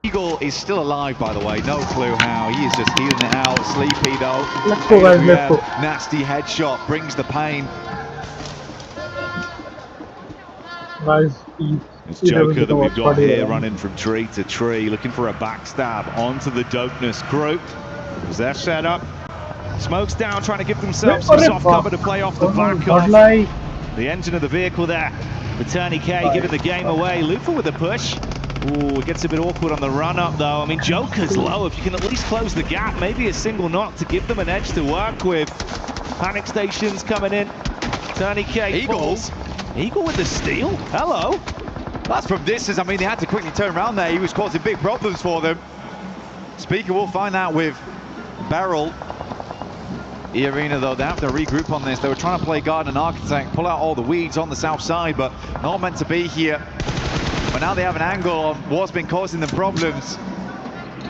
Eagle is still alive, by the way. No clue how. He is just healing it out. Sleepy though. Let's go, guys. Let's go. Nasty headshot brings the pain. Guys, It's Joker that we've got here running from tree to tree, looking for a backstab onto the Dopeness group. Was their setup? Smokes down, trying to give themselves some soft cover to play off the back of the engine of the vehicle there. The Turney K giving the game away. Lufa with a push. Ooh, it gets a bit awkward on the run-up, though. I mean, Joker's low. If you can at least close the gap, maybe a single knock to give them an edge to work with. Panic stations coming in. Turney K Eagles. Eagle with the steal. Hello. That's from distance. I mean, they had to quickly turn around there. He was causing big problems for them. Speaker will find out with Beryl. E-Arena, though, they have to regroup on this. They were trying to play Garden Architect, pull out all the weeds on the south side, but not meant to be here. But now they have an angle on what's been causing them problems,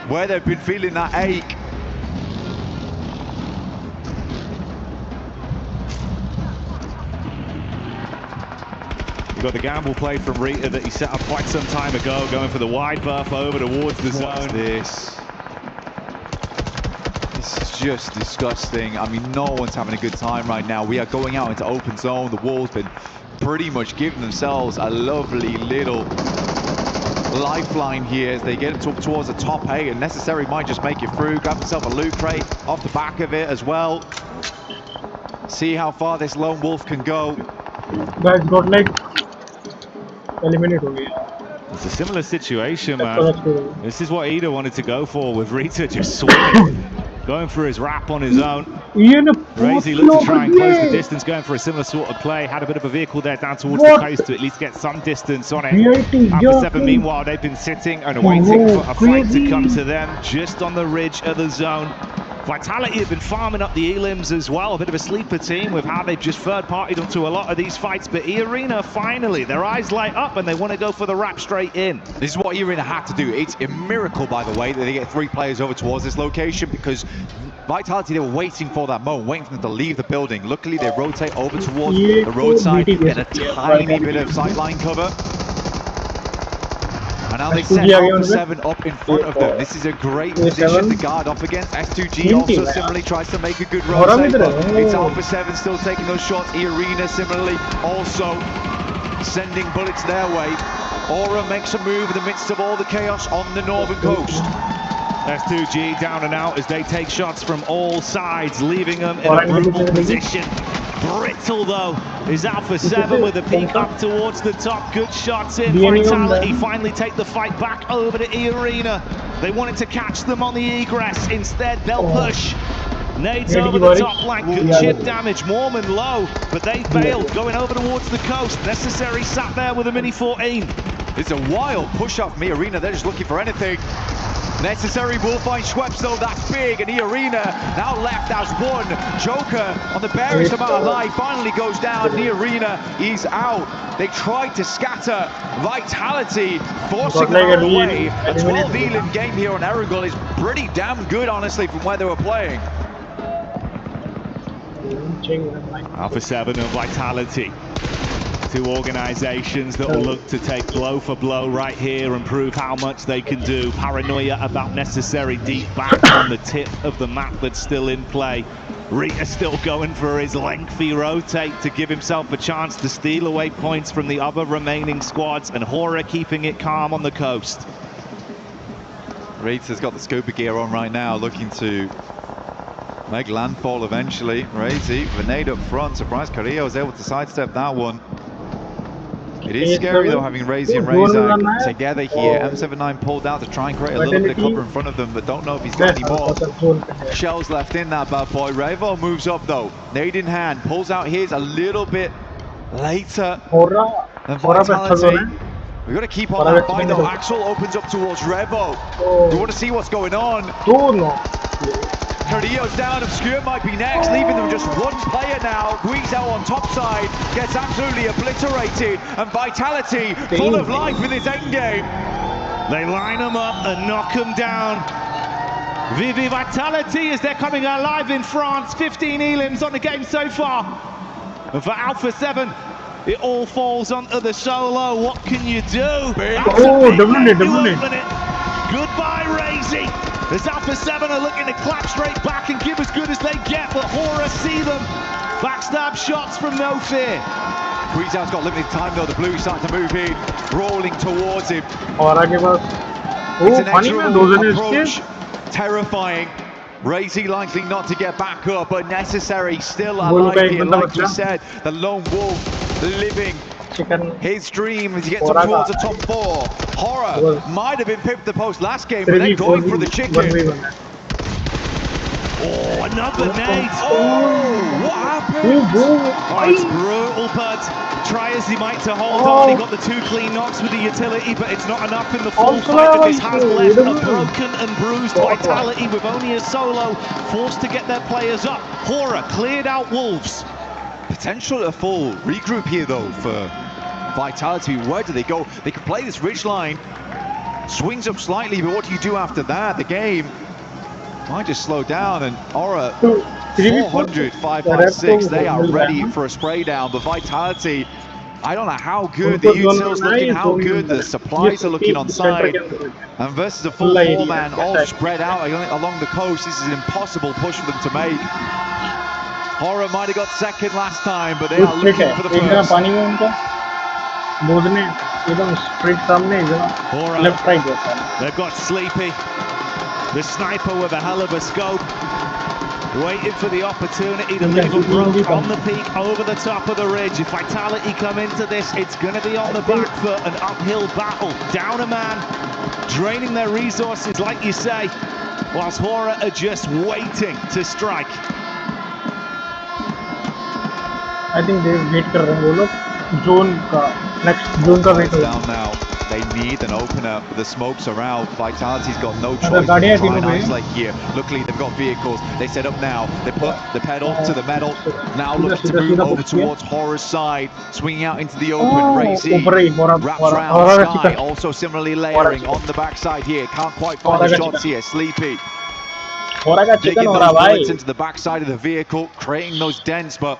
where they've been feeling that ache. We've got the gamble play from Rita that he set up quite some time ago, going for the wide berth over towards the zone. This is just disgusting. I mean, no one's having a good time right now. We are going out into open zone. The wall's been pretty much giving themselves a lovely little lifeline here as they get towards the top 8, and Necessary might just make it through. Grab himself a loot crate off the back of it as well. See how far this lone wolf can go. Guys, got like eliminated. It's a similar situation, man. This is what Ida wanted to go for, with Rita just swinging, going for his wrap on his own. Crazy looked to try and close the distance, going for a similar sort of play. Had a bit of a vehicle there down towards the coast to at least get some distance on it. After 7, meanwhile, they've been sitting and waiting for a fight to come to them just on the ridge of the zone. Vitality have been farming up the elims as well, a bit of a sleeper team with how they've just third-partied onto a lot of these fights, but E-Arena finally, their eyes light up and they want to go for the wrap straight in. This is what E-Arena had to do. It's a miracle, by the way, that they get 3 players over towards this location, because Vitality, they were waiting for that moment, waiting for them to leave the building. Luckily, they rotate over towards the roadside, get a tiny bit of sightline cover. And now they set Alpha 7 up in front of them. This is a great position to guard off against. S2G also similarly tries to make a good rotate, but it's Alpha 7 still taking those shots. E-Arena similarly also sending bullets their way. Aura makes a move in the midst of all the chaos on the northern coast. S2G down and out as they take shots from all sides, leaving them in a brutal position. Brittle though is Alpha 7 with a peek up towards the top. Good shots in. Vitality finally take the fight back over to E-Arena. They wanted to catch them on the egress. Instead, they'll push. Nades over the top flank. Good chip damage. Mormon low, but they failed going over towards the coast. Necessary sat there with a Mini 14. It's a wild push up from E-Arena. They're just looking for anything. Necessary will find Schweppes though, that's big, and E-Arena now left as one. Joker on the barest amount of life finally goes down. E-Arena is out. They tried to scatter Vitality, forcing them away. A 12 elim game here on Erangel is pretty damn good, honestly, from where they were playing. Alpha 7 and Vitality. 2 organizations that will look to take blow for blow right here and prove how much they can do. Paranoia about Necessary deep back on the tip of the map that's still in play. Rita still going for his lengthy rotate to give himself a chance to steal away points from the other remaining squads, and Hora keeping it calm on the coast. Rita's got the scuba gear on right now, looking to make landfall eventually. Razy, grenade up front. Surprised Carrillo was able to sidestep that one. It is scary though, having Razy and Razak together here. M79 pulled out to try and create a little bit of cover in front of them, but don't know if he's got any more shells left in that bad boy. Revo moves up though, nade in hand, pulls out his a little bit later than Vitality. We've got to keep on that fight though. Axel opens up towards Revo. We want to see what's going on. Carrillo's down, Obscure might be next, leaving them just one player now. Guizao on top side, gets absolutely obliterated, and Vitality full of life in this end game. They line them up and knock them down. Vivi Vitality as they're coming alive in France. 15 elims on the game so far. And for Alpha 7, it all falls onto the solo. What can you do? Doubling it. Goodbye, Razy. As Alpha 7 are looking to clap straight back and give as good as they get, but Hora see them. Backstab shots from No Fear. Guizao's got limited time though. The Blues starting to move in, rolling towards him. It's an extra approach. Terrifying. Razy likely not to get back up, but necessary still alive here. Like you said, the lone wolf living his dream as he gets up towards the top 4. Horror might have been pipped at the post last game, but then going for the chicken. Oh, another nade. Oh, what happened? Oh, it's brutal, but try as he might to hold on. He got the 2 clean knocks with the utility, but it's not enough in the full fight. But this has left a broken and bruised Vitality with only a solo, forced to get their players up. Hora cleared out Wolves. Potential a full regroup here though for Vitality. Where do they go? They can play this ridge line, swings up slightly, but what do you do after that? The game might just slow down, and Aura 400, 556, they are ready for a spray down, but Vitality, I don't know how good the utils looking, how good the supplies are looking on side, and versus a full 4-man all spread out along the coast, this is an impossible push for them to make. Horror might have got second last time, but they are looking for the first. Horror, they've got Sleepy, the sniper with a hell of a scope, waiting for the opportunity to leave a broke on the peak over the top of the ridge. If Vitality come into this, it's going to be on the back foot, an uphill battle, down a man, draining their resources like you say, whilst Hora are just waiting to strike. I think they wait कर रहे हैं वो लोग next zone का wait down now. They need an opener, but the smokes are out. Vitality's got no choice but to try and isolate here. Luckily, they've got vehicles. They set up now. They put the pedal to the metal. Now looking to move over towards Horror's side. Swinging out into the open. Razy wraps around Sky. Also similarly layering on the backside here. Can't quite find the shots here. Sleepy. Digging those bullets into the backside of the vehicle, creating those dents, but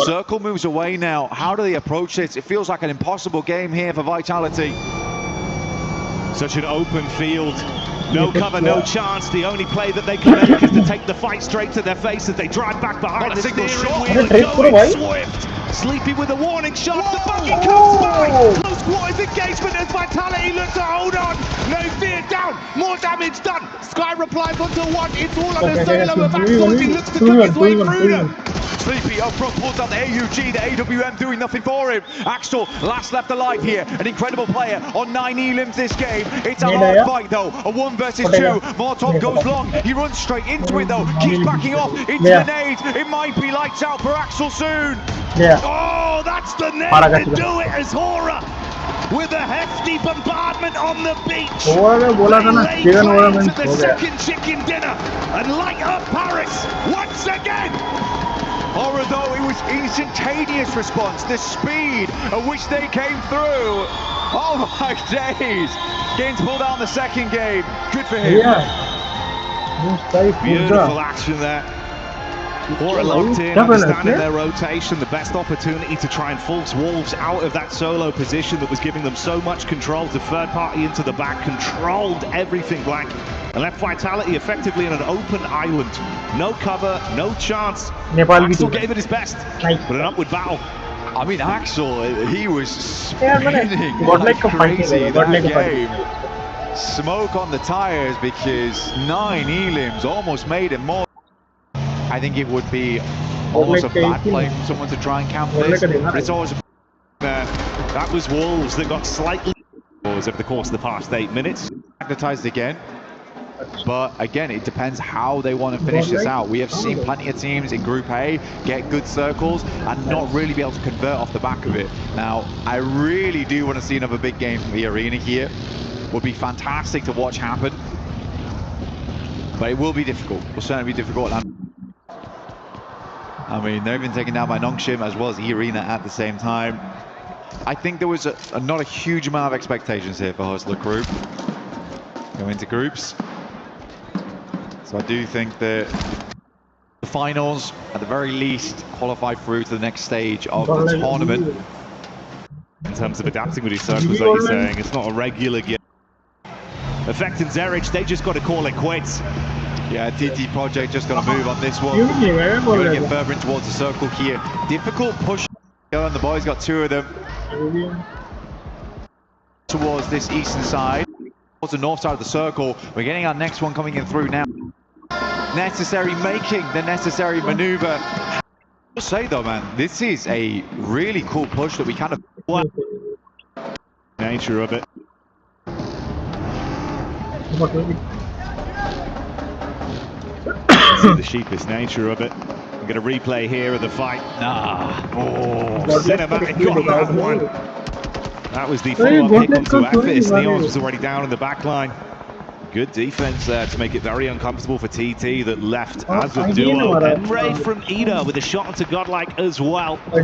Circle moves away now. How do they approach this? It feels like an impossible game here for Vitality. Such an open field. No cover, no chance. The only play that they can make is to take the fight straight to their face as they drive back behind the steering wheel and going swift. Sleepy with a warning shot. The buggy comes by. Close quarters engagement as Vitality look to hold on. No Fear down. More damage done. Sky replies onto 1. It's all on the solo of Axel as he looks to cook his way through them. Sleepy up front pulls out the AUG, the AWM doing nothing for him. Axel last left alive here, an incredible player on 9 elims this game. It's a hard fight though, a 1 versus 2. Molotov goes long, he runs straight into it though, keeps backing off into the nades. It might be lights out for Axel soon. Oh, that's the nade to do it as Hora with a hefty bombardment on the beach. They lay claim to the second chicken dinner and light up Paris once again. Hora though, it was instantaneous response, the speed at which they came through. Oh my days. Gaines pulled out in the second game. Good for him. Beautiful action there. Hora locked in, understanding their rotation, the best opportunity to try and force Wolves out of that solo position that was giving them so much control. The third party into the back, controlled everything blank, and left Vitality effectively in an open island. No cover, no chance. Axel gave it his best, but an upward battle. I mean, Axel, he was spinning like crazy that game. Smoke on the tires because 9 elims almost made him more. I think it would be almost a bad play from someone to try and camp this, but it's always that was Wolves that got slightly over the course of the past 8 minutes. Magnetized again. But again, it depends how they want to finish this out. We have seen plenty of teams in Group A get good circles and not really be able to convert off the back of it. Now, I really do want to see another big game from the arena here. Would be fantastic to watch happen. But it will be difficult. It will certainly be difficult. I mean, they've been taken down by Nongshim as well as E-Arena at the same time. I think there was not a huge amount of expectations here for Hustler Group. Go into groups. So I do think that the finals, at the very least, qualify through to the next stage of the tournament. In terms of adapting with his circles, like you're saying, it's not a regular game. Effect and Zerich, they just got to call it quits. Yeah, TT Project just got to move on this one. Going to get further in towards the circle here. Difficult push. And the boys got two of them. Towards this eastern side. Towards the north side of the circle. We're getting our next one coming in through now. Necessary, making the necessary maneuver. I will say though, man, this is a really cool push that we kind of... Nature of it. See the sheepish nature of it. We're going to replay here of the fight. Cinematic got that one. That was the follow-up pick onto Ephes. Neons was already down in the back line. Good defense there to make it very uncomfortable for TT that left as a duo. Emre from Ida with a shot onto Godlike as well. I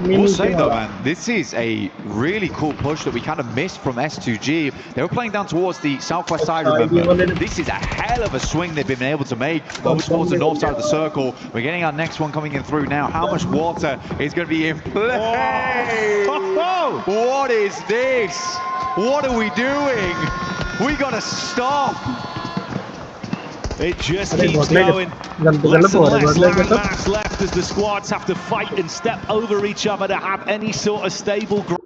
will say though, man, this is a really cool push that we kind of missed from S2G. They were playing down towards the southwest side, remember. This is a hell of a swing they've been able to make over towards the north side of the circle. We're getting our next one coming in through now. How much water is going to be in play? What is this? What are we doing? We got to stop. It just keeps going. Less and less landmass left as the squads have to fight and step over each other to have any sort of stable growth.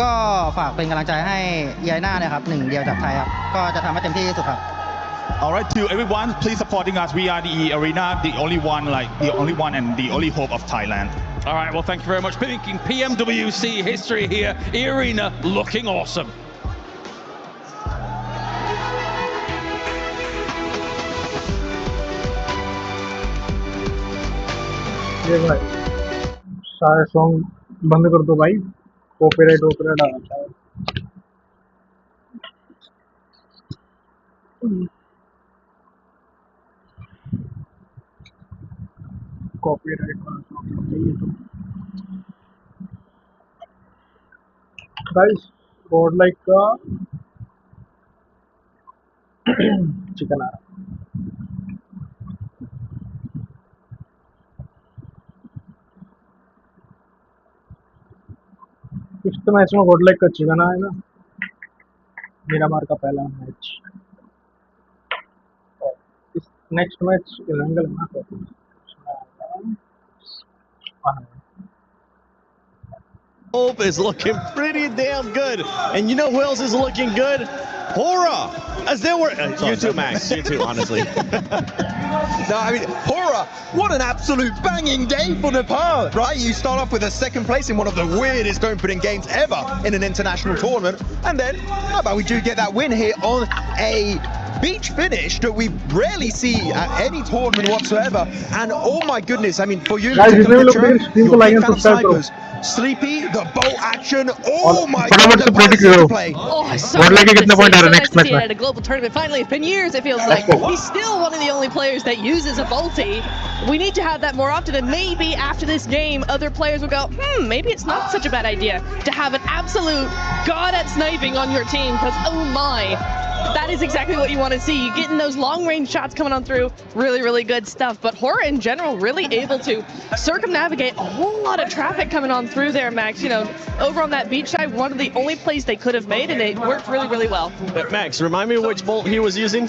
ก็ฝากเป็นกำลังใจให้ยายหน้านะครับหนึ่งเดียวจากไทยครับก็จะทำให้เต็มที่ที่สุดครับ Alright, to everyone, please supporting us. We are the arena, the only one and the only hope of Thailand. Alright, well thank you very much. Making PMWC history here. E-Arena looking awesome. ये भाई सारे song बंद कर दो भाई copyright आ जाता है copyright guys God like का चिकन आ रहा फिफ्थ मैच में गॉड लाइक का चिकन आया ना मेरा मार का पहला मैच इस नेक्स्ट मैच इलंगल ना Hope is looking pretty damn good, and you know who else is looking good? Hora, as they were. You too, Max. You too, honestly. No, I mean, Hora, what an absolute banging day for Nepal, right? You start off with a second place in one of the weirdest opening games ever in an international tournament, and then how about we do get that win here on a beach finish that we rarely see at any tournament whatsoever. And oh my goodness, I mean, for you, Sleepy, the bolt action, oh my god, the play. Oh, so nice to see it at a global tournament. Finally, it's been years, it feels like. He's still one of the only players that uses a bolty. We need to have that more often, and maybe after this game, other players will go, maybe it's not such a bad idea to have an absolute god at sniping on your team, because oh my, that is exactly what you want to see. You're getting those long-range shots coming on through. Really, really good stuff. But Hora, in general, really able to circumnavigate a whole lot of traffic coming on through there, Max. You know, over on that beach side, one of the only plays they could have made, and it worked really, really well. But Max, remind me which bolt he was using?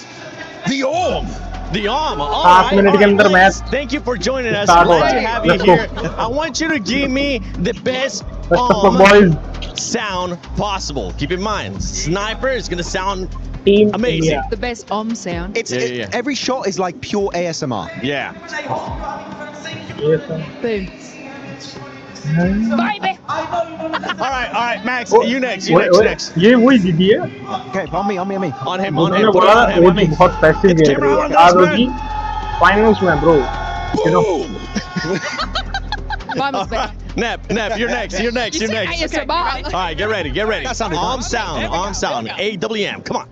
The arm! The arm. All right. Thank you for joining us. Glad to have you here. I want you to give me the best sound possible. Keep in mind, sniper is going to sound amazing. The best sound. It's every shot is like pure ASMR. Yeah. Boom. Baby. All right, Max, you next. ये वही दीदी है. Okay, on me. On him. उन्होंने बोला वो जो बहुत पैसे दे रही है. याद होगी finals में bro. You know. Nep, you're next. You're next. Okay. All right, get ready. That sounded Arm sound. AWM, come on.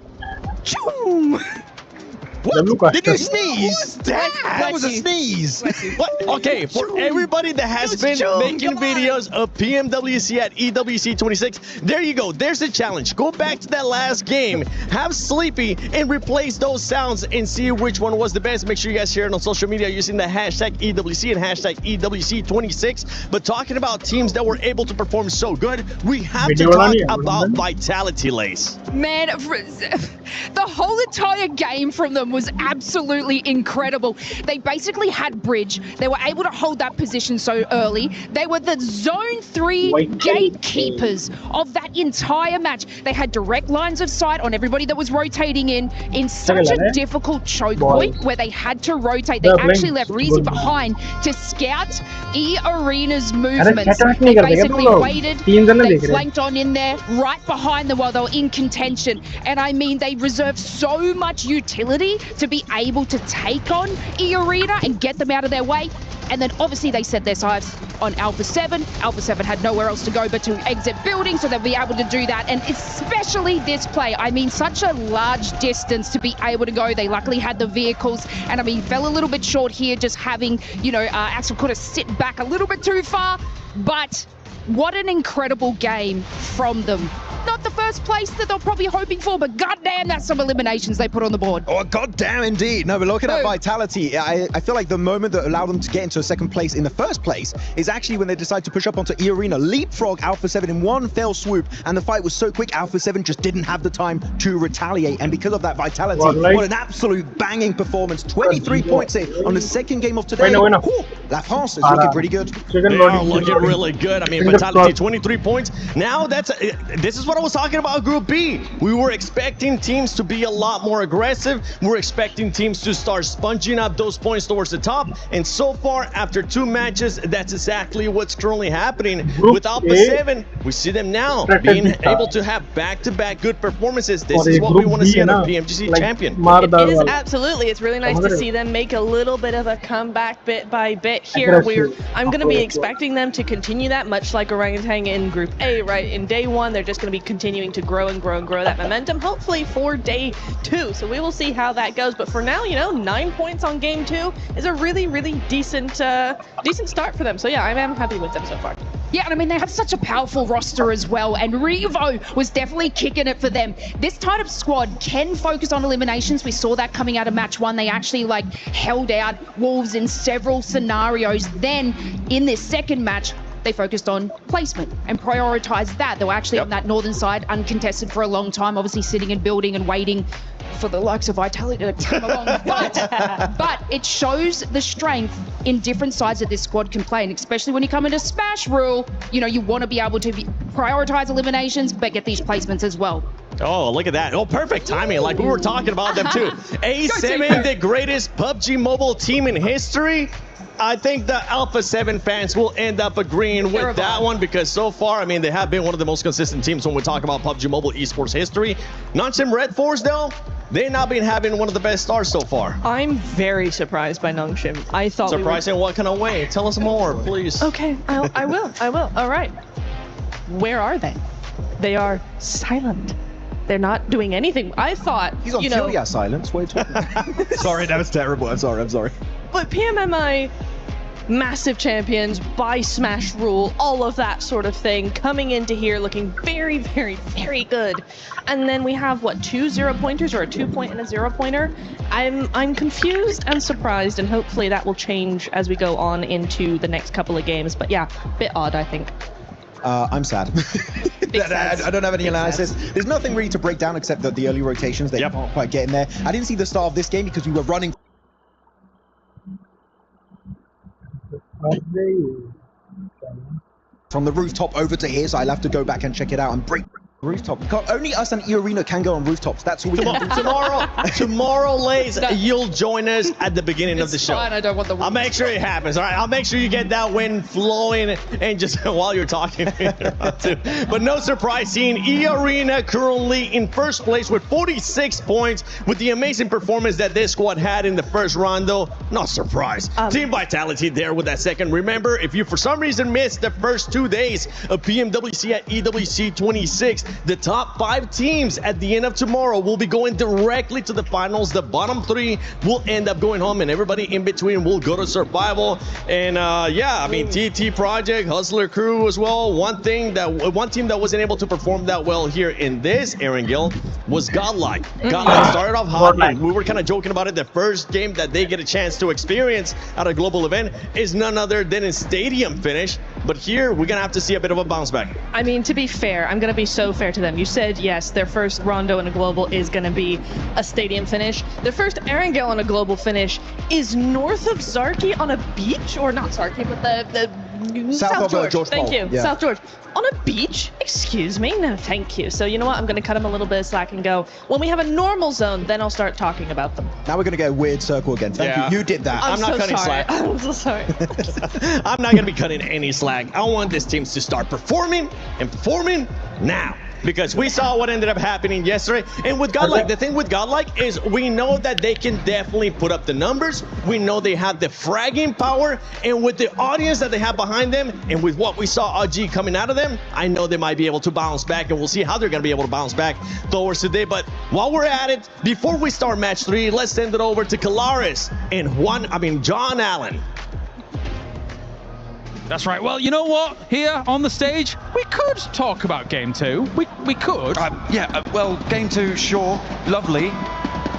What? Did you sneeze? That was a sneeze. What? Okay, for everybody that has been making videos of PMWC at EWC 26, there you go. There's the challenge. Go back to that last game, have Sleepy, and replace those sounds and see which one was the best. Make sure you guys share it on social media using the hashtag EWC and hashtag EWC26. But talking about teams that were able to perform so good, we have to talk about Vitality, Lace. Man, the whole entire game from them was absolutely incredible. They basically had bridge. They were able to hold that position so early. They were the zone 3 gatekeepers of that entire match. They had direct lines of sight on everybody that was rotating in such a difficult choke point where they had to rotate. They actually left Reezy behind to scout E-Arena's movements. They basically waited, they flanked on in there, right behind them while they were in contention. And I mean, they reserved so much utility to be able to take on E-Arena and get them out of their way. And then obviously they set their sights on Alpha 7. Alpha 7 had nowhere else to go but to exit building, so they'll be able to do that. And especially this play, I mean, such a large distance to be able to go. They luckily had the vehicles, and I mean, fell a little bit short here, just having, you know, Axel could have sit back a little bit too far. But what an incredible game from them. Not the first place that they're probably hoping for, but goddamn, that's some eliminations they put on the board. Oh, goddamn, indeed. No, but looking at Vitality, I feel like the moment that allowed them to get into a second place in the first place is actually when they decided to push up onto E-Arena, leapfrog Alpha 7 in one fell swoop, and the fight was so quick, Alpha 7 just didn't have the time to retaliate, and because of that, Vitality, what an absolute banging performance. 23 points in on the second game of today. Ooh, La France is looking pretty good. They are looking really good. I mean, Vitality, 23 points. Now, this is what I was talking about Group B. We were expecting teams to be a lot more aggressive. We're expecting teams to start sponging up those points towards the top. And so far, after 2 matches, that's exactly what's currently happening. With Alpha 7, we see them now being able to have back-to-back good performances. This is what we want to see in our PMGC champion. It is absolutely. It's really nice to see them make a little bit of a comeback bit by bit here. I'm going to be expecting them to continue that, much like Orangutan in Group A, right? In day 1, they're just going to be continuing to grow and grow and grow that momentum, hopefully for day 2. So we will see how that goes. But for now, you know, 9 points on game 2 is a really, really decent start for them. So yeah, I am happy with them so far. Yeah, and I mean, they have such a powerful roster as well, and Revo was definitely kicking it for them. This type of squad can focus on eliminations. We saw that coming out of match 1. They actually held out Wolves in several scenarios. Then in this second match, they focused on placement and prioritized that. They were actually on that northern side, uncontested for a long time, obviously sitting and building and waiting for the likes of Vitality to come along. But it shows the strength in different sides that this squad can play, and especially when you come into Smash Rule, you know, you want to be able to prioritize eliminations, but get these placements as well. Oh, look at that. Oh, perfect timing. Like we were talking about them too. A7, the greatest PUBG Mobile team in history. I think the Alpha 7 fans will end up agreeing with that one, because so far, I mean, they have been one of the most consistent teams when we talk about PUBG Mobile esports history. Nongshim Red Force, though, they've not been having one of the best starts so far. I'm very surprised by Nongshim. I thought surprising what kind of way? Tell us more, please. Okay, I will. All right. Where are they? They are silent. They're not doing anything. I thought, he's on Furia silence. What are you talking about? Sorry, that was terrible. I'm sorry. But PMMI, massive champions by Smash Rule, all of that sort of thing, coming into here looking very, very, very good. And then we have, what, 2 0-pointers, or a 2-point and a 0-pointer? I'm confused and surprised, and hopefully that will change as we go on into the next couple of games. But yeah, bit odd, I think. I'm sad. I don't have any analysis. There's nothing really to break down except that the early rotations, they can't quite get in there. I didn't see the start of this game because we were running from the rooftop over to here, so I'll have to go back and check it out and break Rooftop. Only us and E-Arena can go on rooftops. That's all we can do. Tomorrow, Lays, you'll join us at the beginning of the show. Fine, I don't want the I'll make sure it happens, all right? I'll make sure you get that wind flowing and just while you're talking. But no surprise seeing E-Arena currently in first place with 46 points with the amazing performance that this squad had in the first round, though. Not surprised. Team Vitality there with that second. Remember, if you for some reason missed the first 2 days of PMWC at EWC 26, the top 5 teams at the end of tomorrow will be going directly to the finals. The bottom 3 will end up going home, and everybody in between will go to survival. And yeah, I mean, TT Project, Hustler Crew as well. One team that wasn't able to perform that well here in this Erangel was Godlike. Godlike started off hot. We were kind of joking about it. The first game that they get a chance to experience at a global event is none other than a stadium finish. But here, we're going to have to see a bit of a bounce back. I mean, to be fair, I'm going to be so fair to them. You said, yes, their first Rondo in a global is going to be a stadium finish. Their first Erangel on a global finish is north of Zarki on a beach, or not Zarki, but the South George. Thank you. Yeah. South George. On a beach? Excuse me? No, thank you. So you know what? I'm going to cut them a little bit of slack and go, when we have a normal zone, then I'll start talking about them. Now we're going to get a weird circle again. Thank you. You did that. I'm not cutting slack. I'm so sorry. I'm not going to be cutting any slack. I want these teams to start performing and performing now. Because we saw what ended up happening yesterday. And with Godlike, the thing with Godlike is we know that they can definitely put up the numbers. We know they have the fragging power. And with the audience that they have behind them, and with what we saw OG coming out of them, I know they might be able to bounce back. And we'll see how they're going to be able to bounce back towards today. But while we're at it, before we start match 3, let's send it over to Kalaris and John Allen. That's right. Well, you know what? Here on the stage, we could talk about Game 2. We could. Well, Game 2, sure, lovely.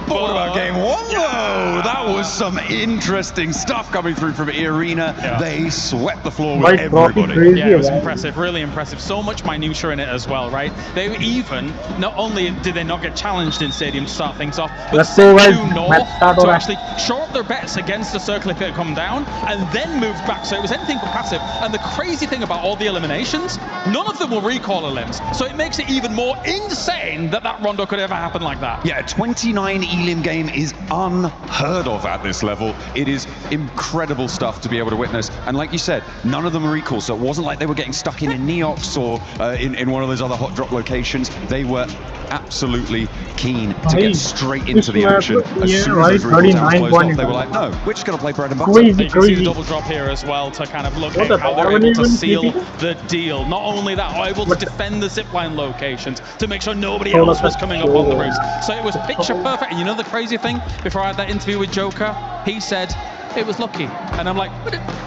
But what about Game 1, though? That was some interesting stuff coming through from E-Arena. Yeah. They swept the floor with everybody. Yeah, it was impressive, really impressive. So much minutia in it as well, right? They were even, not only did they not get challenged in Stadium to start things off, but due north to actually show up their bets against the circle if it had come down, and then moved back. So it was anything but passive. And the crazy thing about all the eliminations, none of them were recall elims. So it makes it even more insane that Rondo could ever happen like that. Yeah, 29 Elim game is unheard of at this level. It is incredible stuff to be able to witness. And like you said, none of them are recalls, so it wasn't like they were getting stuck in Neox or in one of those other hot drop locations. They were absolutely keen to get straight into the action. As soon as those recall towers closed off, they were like, no, we're just going to play bread and butter. You can see the double drop here as well to kind of look at how they're able to seal the deal. Not only that, are able to defend the zipline locations to make sure nobody else was coming up on the roofs. So it was picture perfect. And you know the crazy thing? Before I had that interview with Joker, he said it was lucky. And I'm like,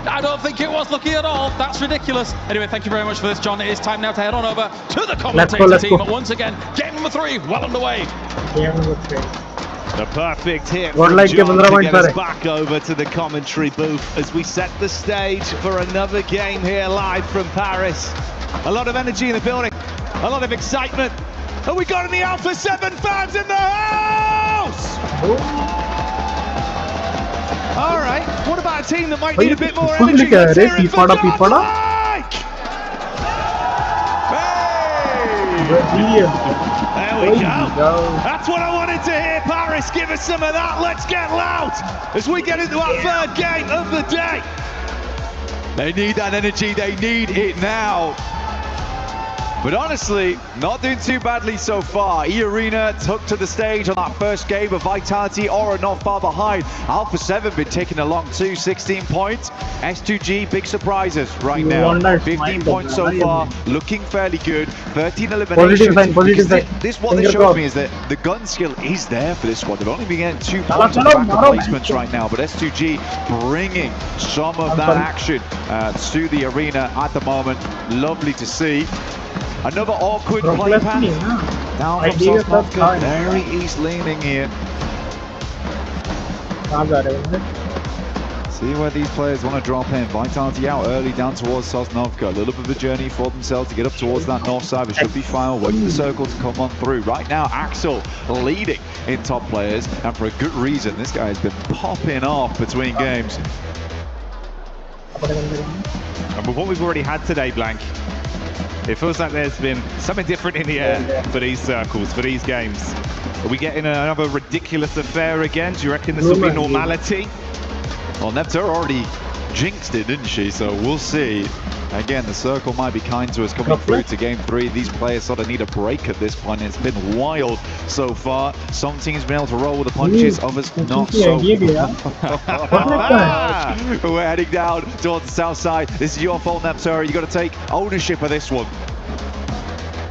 I don't think it was lucky at all. That's ridiculous. Anyway, thank you very much for this, John. It is time now to head on over to the commentator team. Once again, game number 3, well underway. The perfect hit from John to get us back over to the commentary booth as we set the stage for another game here live from Paris. A lot of energy in the building, a lot of excitement. And we got the Alpha 7 fans in the house! All right, what about a team that might need a bit more energy? Let's hear it for Godlike! Hey! There we go. That's what I wanted to hear, Paris. Give us some of that. Let's get loud as we get into our third game of the day. They need that energy. They need it now. But honestly, not doing too badly so far. E-Arena took to the stage on that first game of Vitality, Aura not far behind. Alpha 7 been taking along too, 16 points. S2G, big surprises right now. 15 points so far, looking fairly good. 13 eliminations. This what this shows me is that the gun skill is there for this squad. They've only been getting 2 points on the back of placements right now, but S2G bringing some of that action to the arena at the moment. Lovely to see. Another awkward play path. Now from Sosnovka, very east leaning here. See where these players want to drop in. Vitality out early down towards Sosnovka. A little bit of a journey for themselves to get up towards that north side, but should be fine. Waiting the circle to come on through. Right now, Axel leading in top players, and for a good reason. This guy has been popping off between games. And with what we've already had today, Blank, It feels like there's been something different in the air for these circles, for these games. Are we getting another ridiculous affair again? Do you reckon this will be normality? Well, Neptune already jinxed it, didn't she? So we'll see. Again, the circle might be kind to us coming through to game 3. These players sort of need a break at this point. It's been wild so far. Some teams been able to roll with the punches, others not so. We're heading down towards the south side. This is your fault, Neptune. You got to take ownership of this one.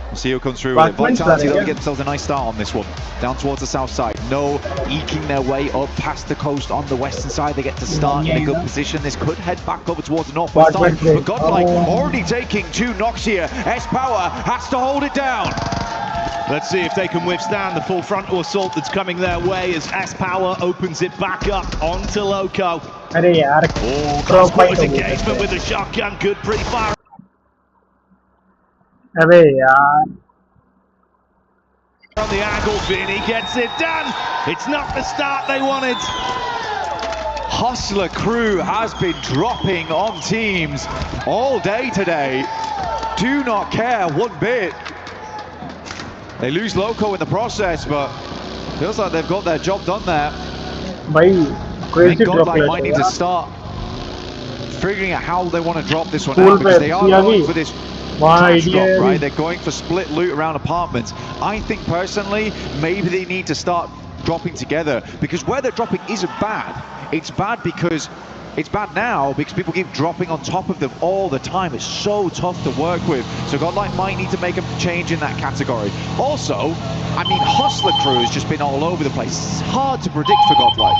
We'll see who comes through with it. Vitality, they'll get themselves a nice start on this one. Down towards the south side. No eking their way up past the coast on the western side. They get to start in a good position. This could head back over towards the northwest side. But Godlike already taking 2 knocks here. S-Power has to hold it down. Let's see if they can withstand the full frontal assault that's coming their way as S-Power opens it back up onto Loco. Oh, close engagement with the shotgun. Good pre-fire. On the angle, Vinny gets it done. It's not the start they wanted. Hustler crew has been dropping on teams all day today. Do not care one bit. They lose Loco in the process, but feels like they've got their job done there. I think Godlike might need to start figuring out how they want to drop this one out, because they are going for this trash drop, right? They're going for split loot around apartments. I think personally, maybe they need to start dropping together, because where they're dropping isn't bad. It's bad because it's bad now because people keep dropping on top of them all the time. It's so tough to work with. So Godlike might need to make a change in that category. Also, I mean, Hustler crew has just been all over the place. It's hard to predict for Godlike.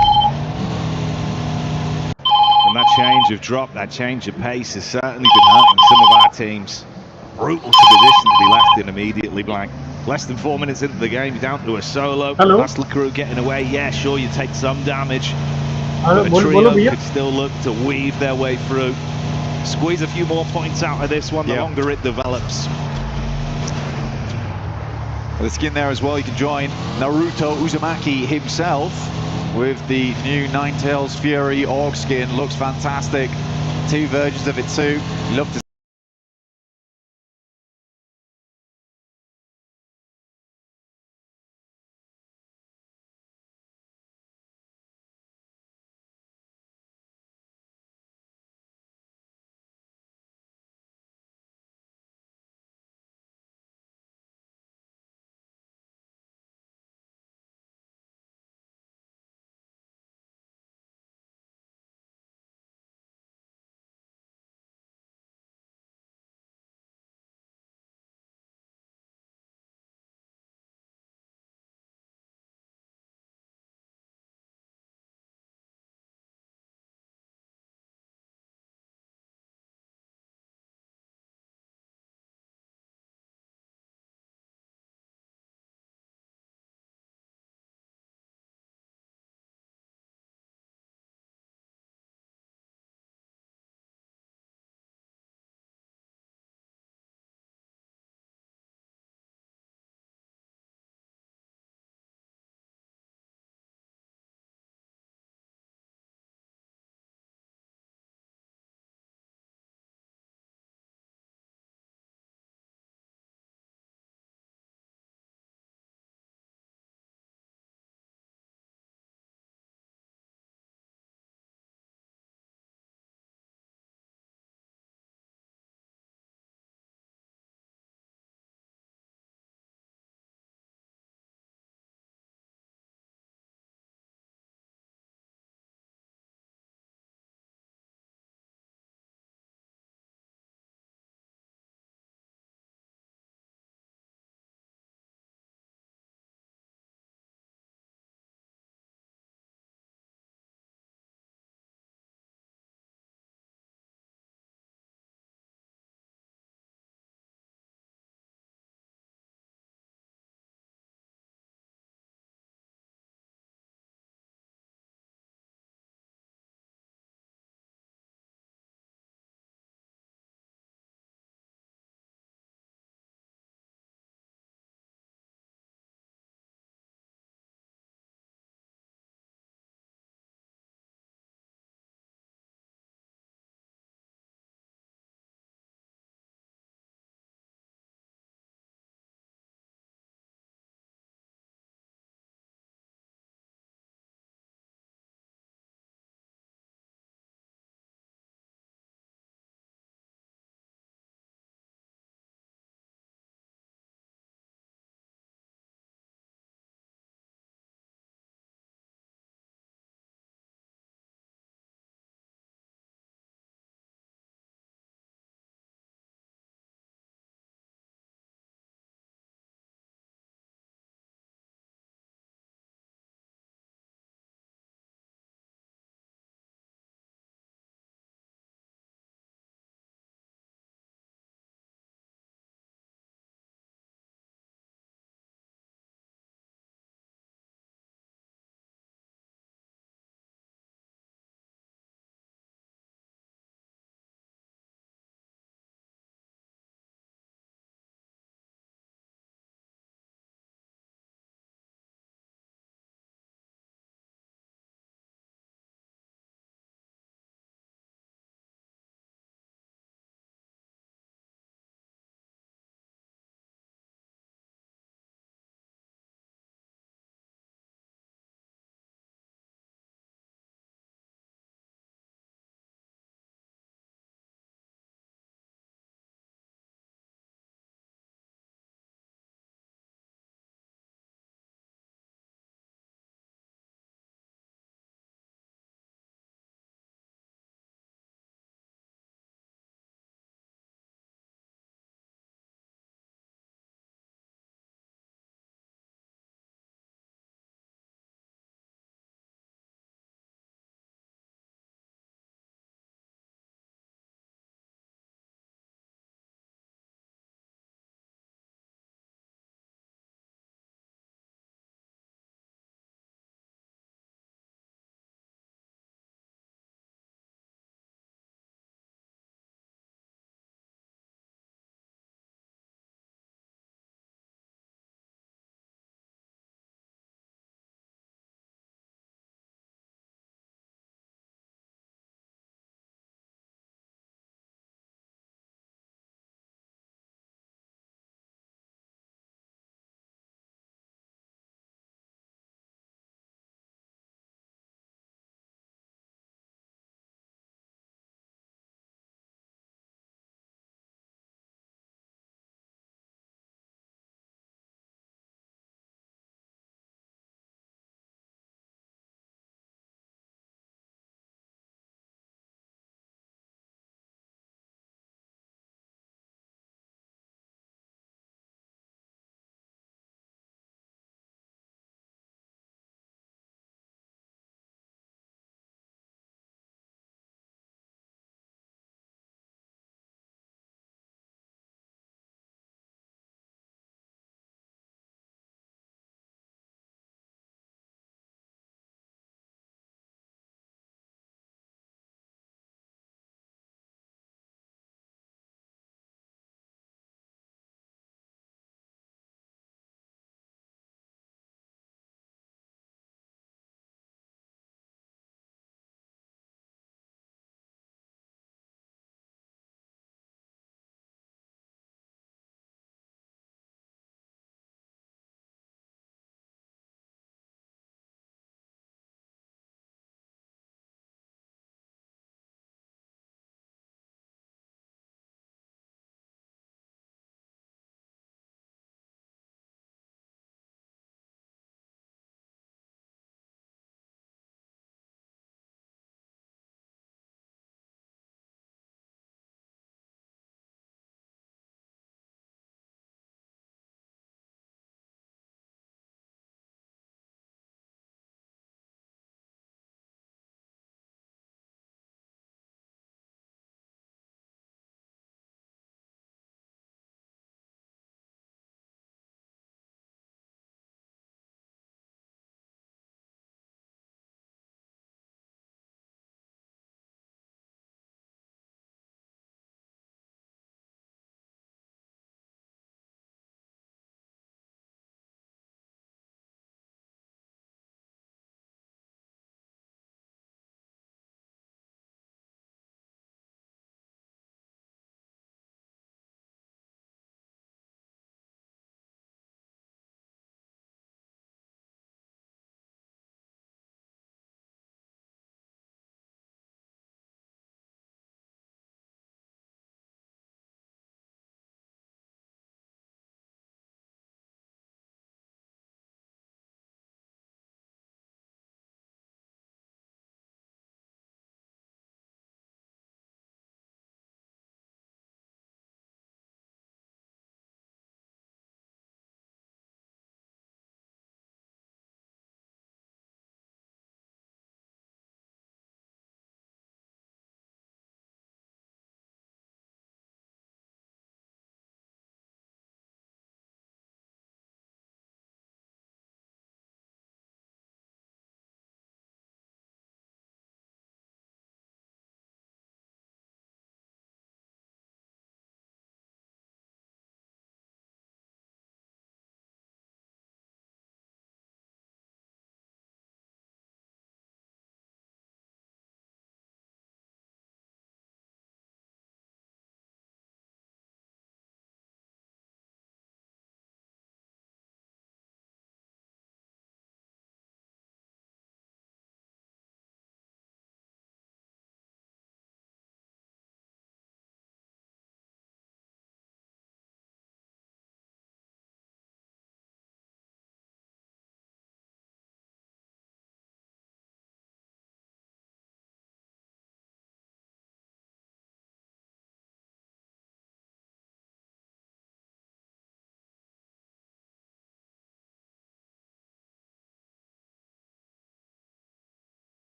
And that change of drop, that change of pace has certainly been hurting some of our teams. Brutal to position to be left in immediately blank. Less than 4 minutes into the game, down to a solo. Hustler crew getting away. Yeah, sure, you take some damage. But a trio could still look to weave their way through. Squeeze a few more points out of this one, the longer it develops. With the skin there as well, you can join Naruto Uzumaki himself with the new Ninetales Fury Orc skin. Looks fantastic. 2 versions of it too. Love to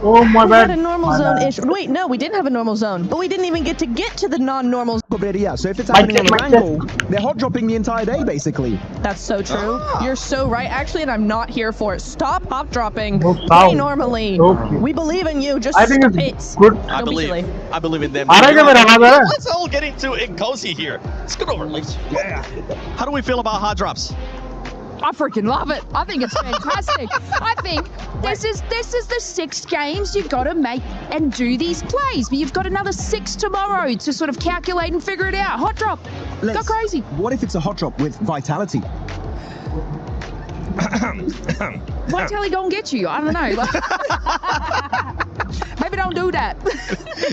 Oh my We bad. had a normal zone-ish. Wait, no, we didn't have a normal zone, but we didn't even get to the non-normal. Yeah, so if it's happening on the Wrangle, they're hot dropping the entire day, basically. That's so true. You're so right, actually, and I'm not here for it. Stop hot dropping. No Play sound. normally. Okay. We believe in you. Just I think stop it's it. good. I believe in them. Let's Let's all get into it cozy here. Let's go over, Leafs. Yeah. How do we feel about hot drops? I freaking love it. I think it's fantastic. I think this is the 6 games you got to make and do these plays, but you've got another 6 tomorrow to sort of calculate and figure it out. Hot drop. Go crazy. What if it's a hot drop with vitality? Vitality gonna get you. I don't know. Maybe don't do that.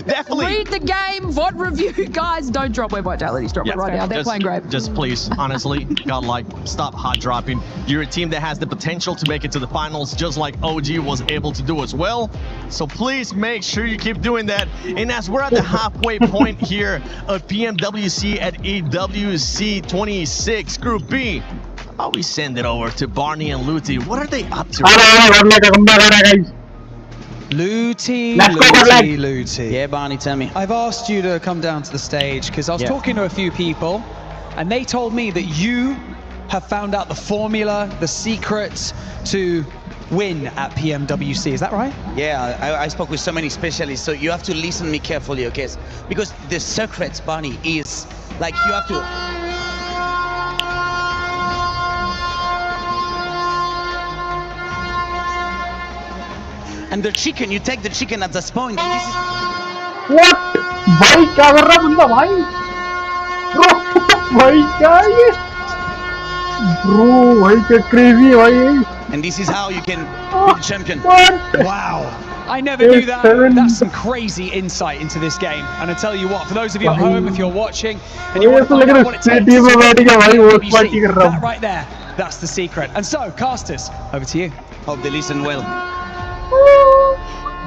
Definitely. Read the game, VOD review. Guys, don't drop where Vitality's dropping right now. They're playing great. Just please, honestly, God, like, stop hot dropping. You're a team that has the potential to make it to the finals, just like OG was able to do as well. So please make sure you keep doing that. And as we're at the halfway point here of PMWC at EWC 26 Group B, I'll be send it over to Barney and Luti. What are they up to? Luti. Yeah, Barney, tell me. I've asked you to come down to the stage because I was talking to a few people and they told me that you have found out the formula, the secrets to win at PMWC. Is that right? Yeah, I spoke with so many specialists, so you have to listen to me carefully, okay? Because the secret, Barney, is like you have to... And the chicken, you take the chicken at this point. This is... What? भाई क्या कर रहा बंदा भाई? Bro, भाई क्या है ये? Bro, भाई क्या crazy है भाई? And this is how you can be the champion. Wow. I never knew that. That's some crazy insight into this game. And I tell you what, for those of you at home, if you're watching and you want to find out what it takes to win PMWC, that right there, that's the secret. And so, casters, over to you. Hope they listen well.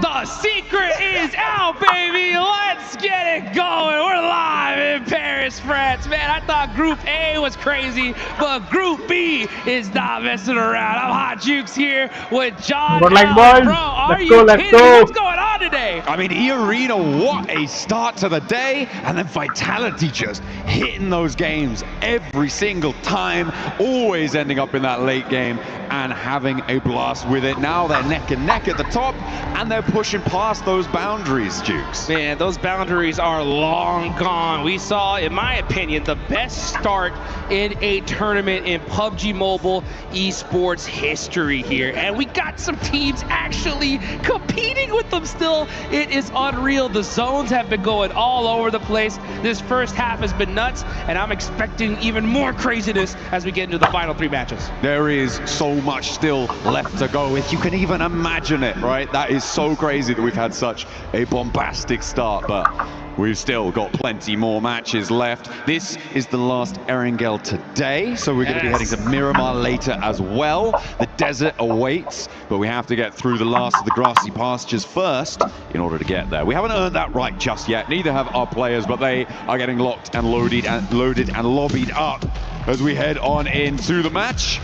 The secret is out, baby. Let's get it going. We're live in Paris, France. Man, I thought Group A was crazy, but Group B is not messing around. I'm Hot Jukes here with John. Bro, are you kidding? What's going on today? I mean, E-Arena, what a start to the day. And then Vitality just hitting those games every single time, always ending up in that late game and having a blast with it. Now they're neck and neck at the top, and they're pushing past those boundaries, Jukes. Man, those boundaries are long gone. We saw, in my opinion, the best start in a tournament in PUBG Mobile esports history here. And we got some teams actually competing with them still. It is unreal. The zones have been going all over the place. This first half has been nuts, and I'm expecting even more craziness as we get into the final 3 matches. There is so much still left to go, if you can even imagine it, right? That is so crazy that we've had such a bombastic start, but we've still got plenty more matches left. This is the last Erangel today, so we're going to be heading to Miramar later as well. The desert awaits, but we have to get through the last of the grassy pastures first in order to get there. We haven't earned that right just yet, neither have our players, but they are getting locked and loaded and lobbied up as we head on into the match.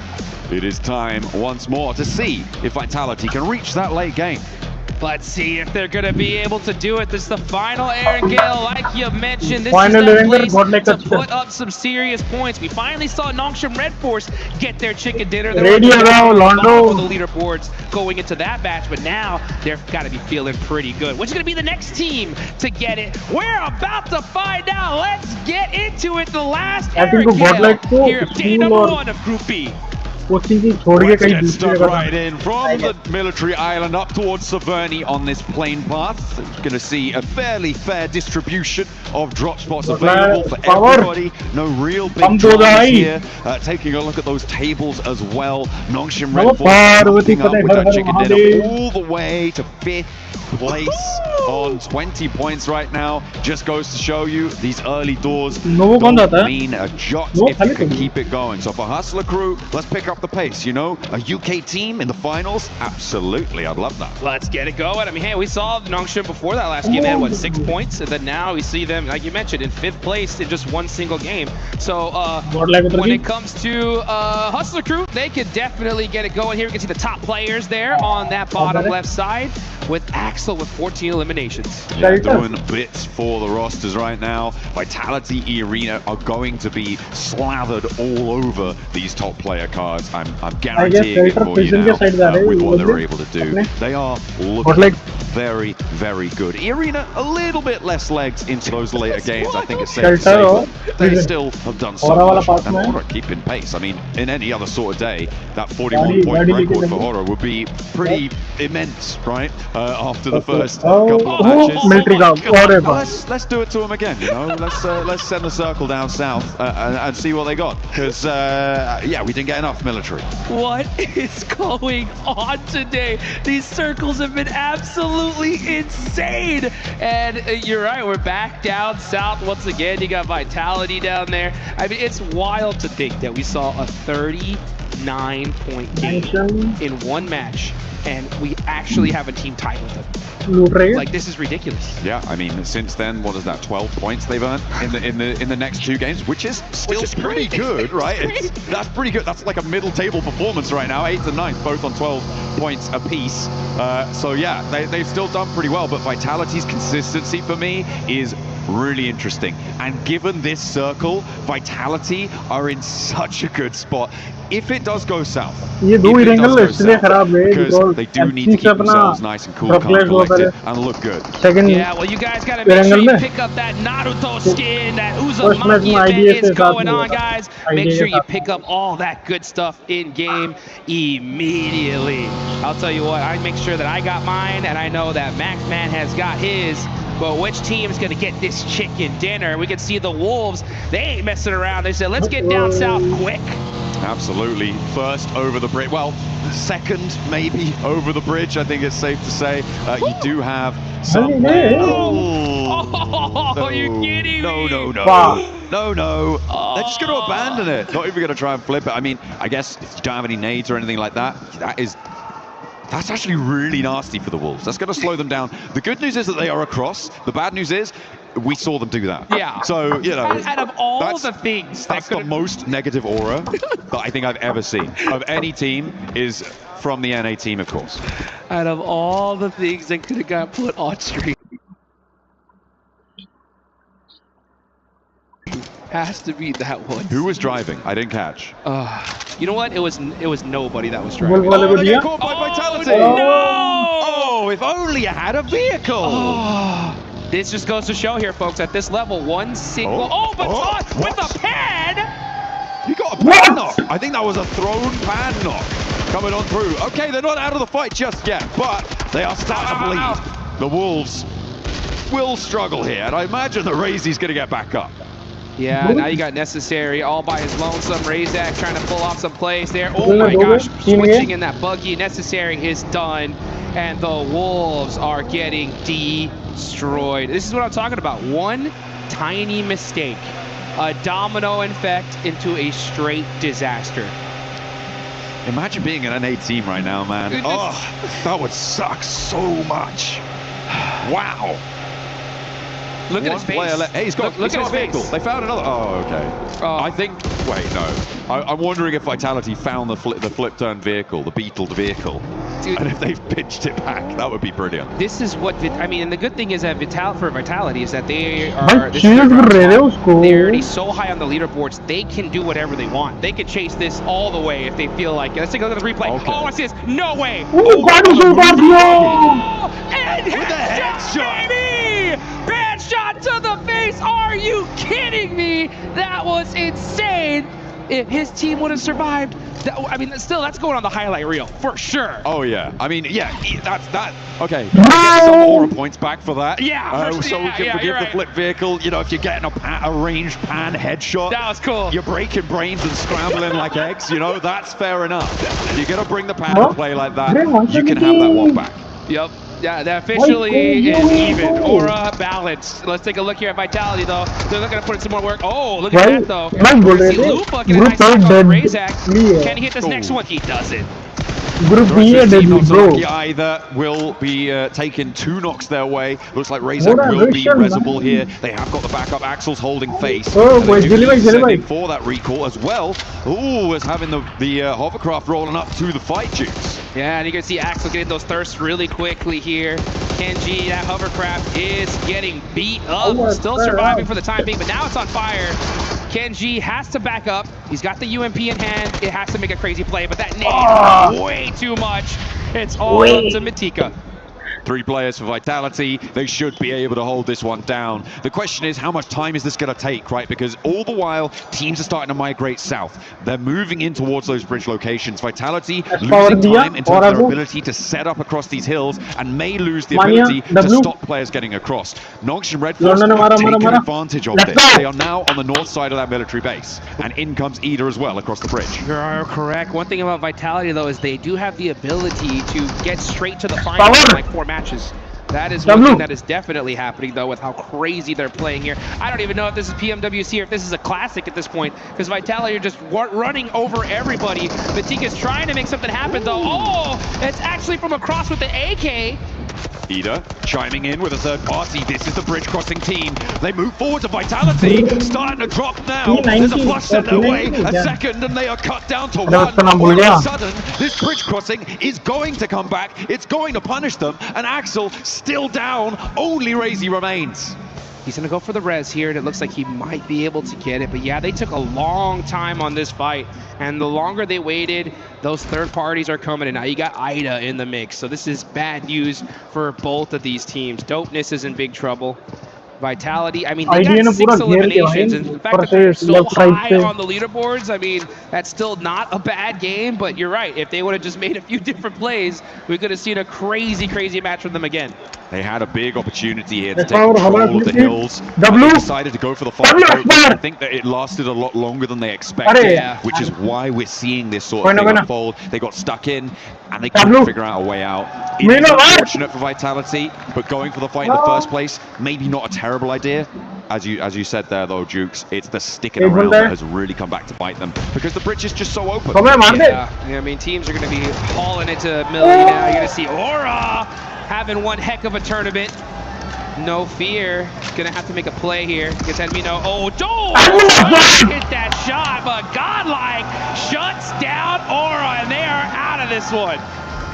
It is time once more to see if Vitality can reach that late game. Let's see if they're going to be able to do it. This is the final Erangel, like you mentioned. This is that place to put up some serious points. We finally saw Nongshim Red Force get their chicken dinner. They're on the leaderboards going into that match, but now they've got to be feeling pretty good. Which is going to be the next team to get it? We're about to find out. Let's get into it. The last Erangel here of day number 1 of Group B. Let's get stuck right in from the military island up towards Severny on this plane path. Going to see a fairly fair distribution of drop spots available for everybody. No real big dramas here. Taking a look at those tables as well. Nongshim Red Force up with that chicken dinner all the way to 5th place. on 20 points right now. Just goes to show you these early doors don't mean a jot if you can keep it going. So for Hustler Crew, let's pick up the pace, you know? A UK team in the finals? Absolutely, I'd love that. Let's get it going. I mean, hey, we saw Nongshim before that last game. They had, what, 6 points? And then now we see them, like you mentioned, in 5th place in just one single game. So when it comes to Hustler Crew, they could definitely get it going here. We can see the top players there on that bottom left side with Axel with 14 eliminations. Yeah, doing bits for the rosters right now. Vitality, E-Arena are going to be slathered all over these top player cards. I'm guaranteeing it for you now with what they're able to do. They are looking very, very good. E-Arena, a little bit less legs into those later games, I think it's safe to say, but they still have done so much. And Horror keeping pace. I mean, in any other sort of day, that 41-point record for Horror would be pretty immense, right? After the first couple of matches. Let's do it to them again, you know? Let's send the circle down south and see what they got. Because, yeah, we didn't get enough military. What is going on today? These circles have been absolutely insane. And you're right, we're back down south once again. You got Vitality down there. I mean, it's wild to think that we saw a 39-point game in one match, and we actually have a team tied with them. Like, this is ridiculous. Yeah, I mean, since then, what is that? 12 points they've earned in the next 2 games, which is still pretty good, right? That's pretty good. That's like a middle table performance right now. 8th and 9th, both on 12 points apiece. So yeah, they've still done pretty well. But Vitality's consistency for me is really interesting. And given this circle, Vitality are in such a good spot. If it does go south, because they do need to keep themselves nice and cool, calm, collected, and look good. Yeah, well, you guys got to make sure you pick up that Naruto skin, that Uzumaki event is going on, guys. Make sure you pick up all that good stuff in-game immediately. I'll tell you what, I make sure that I got mine, and I know that Maxman has got his. But which team is going to get this chicken dinner? We can see the Wolves. They ain't messing around. They said, let's get down south quick. Absolutely. First over the bridge. Well, second maybe over the bridge, I think it's safe to say. You do have some... Oh, are you kidding me? No. They're just going to abandon it. Not even going to try and flip it. I mean, I guess if you don't have any nades or anything like that, that's actually really nasty for the Wolves. That's going to slow them down. The good news is that they are across. The bad news is we saw them do that. Yeah. So, you know, out of all the things, that's the most negative aura that I think I've ever seen of any team, is from the NA team, of course. Out of all the things that could have got put on stream, has to be that one. Who was driving? I didn't catch. You know what? It was nobody that was driving. Oh, they got caught by Vitality. No! Oh, if only I had a vehicle. This just goes to show here, folks, at this level, one single... but with a pan! You got a pan knock. I think that was a thrown pan knock coming on through. Okay, they're not out of the fight just yet, but they are starting to bleed. The Wolves will struggle here, and I imagine that Razy's going to get back up. Yeah, now you got Necessary all by his lonesome. Razak trying to pull off some plays there. Oh my gosh, switching in that buggy. Necessary is done, and the Wolves are getting destroyed. This is what I'm talking about. One tiny mistake, a domino effect into a straight disaster. Imagine being an NA team right now, man. Oh, that would suck so much. Wow. Look at his face. Hey, he's got a vehicle. They found another. Oh, okay. I think. Wait, no. I'm wondering if Vitality found the flip turn vehicle, the beetled vehicle, and if they've pitched it back, that would be brilliant. This is what I mean, and the good thing is that Vitality is that they are they're already so high on the leaderboards. They can do whatever they want. They can chase this all the way if they feel like it. Let's take a look at the replay. Okay. Oh, I see this. No way. And headshot, baby! Bad shot to the face. Are you kidding me? That was insane. If his team would have survived, I mean, still, that's going on the highlight reel for sure. Oh yeah, I mean, yeah, that's that. Okay, get some aura points back for that. Yeah, so we can forgive the flip vehicle. You know, if you're getting a ranged pan headshot, that was cool. You're breaking brains and scrambling like eggs. You know, that's fair enough. You're gonna bring the pan to play like that. You can have that one back. Yep. Yeah, that officially is even. Aura balanced. Let's take a look here at Vitality, though. They're looking to put in some more work. Oh, look at that, though. See Lupa get a nice knock on Razak. Can he hit this next one? He doesn't. Group B and bro. Either will be taking 2 knocks their way. Looks like Razak will be resable here. They have got the backup. Axel's holding face. Oh, boy, for that recall as well. Ooh, is having the hovercraft rolling up to the fight, Jukes. Yeah, and you can see Axel getting those thirsts really quickly here. Kenji, that hovercraft is getting beat up. Still surviving for the time being, but now it's on fire. Kenji has to back up. He's got the UMP in hand. It has to make a crazy play, but that nade way too much. It's all up to Matika. 3 players for Vitality. They should be able to hold this one down. The question is, how much time is this going to take, right? Because all the while, teams are starting to migrate south. They're moving in towards those bridge locations. Vitality losing time in terms of their ability to set up across these hills and may lose the ability to stop players getting across. Nox and Red Force have taken advantage of this. They are now on the north side of that military base. And in comes Ida as well across the bridge. You are correct. One thing about Vitality, though, is they do have the ability to get straight to the final in like 4 matches. That is one thing that is definitely happening, though, with how crazy they're playing here. I don't even know if this is PMWC or if this is a classic at this point, because Vitality are just running over everybody. Matika's trying to make something happen, though. Oh, it's actually from across with the AK. Ida chiming in with a third party. This is the bridge crossing team. They move forward to Vitality. Starting to drop now. There's a flush set their way. A second and they are cut down to 1. All of a sudden, this bridge crossing is going to come back. It's going to punish them. And Axel still down. Only Razy remains. He's going to go for the res here, and it looks like he might be able to get it. But yeah, they took a long time on this fight, and the longer they waited, those third parties are coming, and now you got Ida in the mix. So this is bad news for both of these teams. Dopeness is in big trouble. Vitality, I mean, they got 6 eliminations, and the fact that they're so high on the leaderboards, I mean, that's still not a bad game, but you're right. If they would have just made a few different plays, we could have seen a crazy, crazy match from them again. They had a big opportunity here to take control of the hills. They decided to go for the fight. I think that it lasted a lot longer than they expected, which is why we're seeing this sort of thing unfold. They got stuck in, and they couldn't figure out a way out. It is unfortunate for Vitality, but going for the fight in the first place, maybe not a terrible idea. As you said there, though, Jukes, it's the sticking around that has really come back to bite them, because the bridge is just so open. Yeah, I mean, teams are going to be hauling into Millie now. You're going to see Aura having one heck of a tournament. No fear. Gonna have to make a play here. Gets enemy no. Oh, don't hit that shot, but Godlike shuts down Aura, and they are out of this one.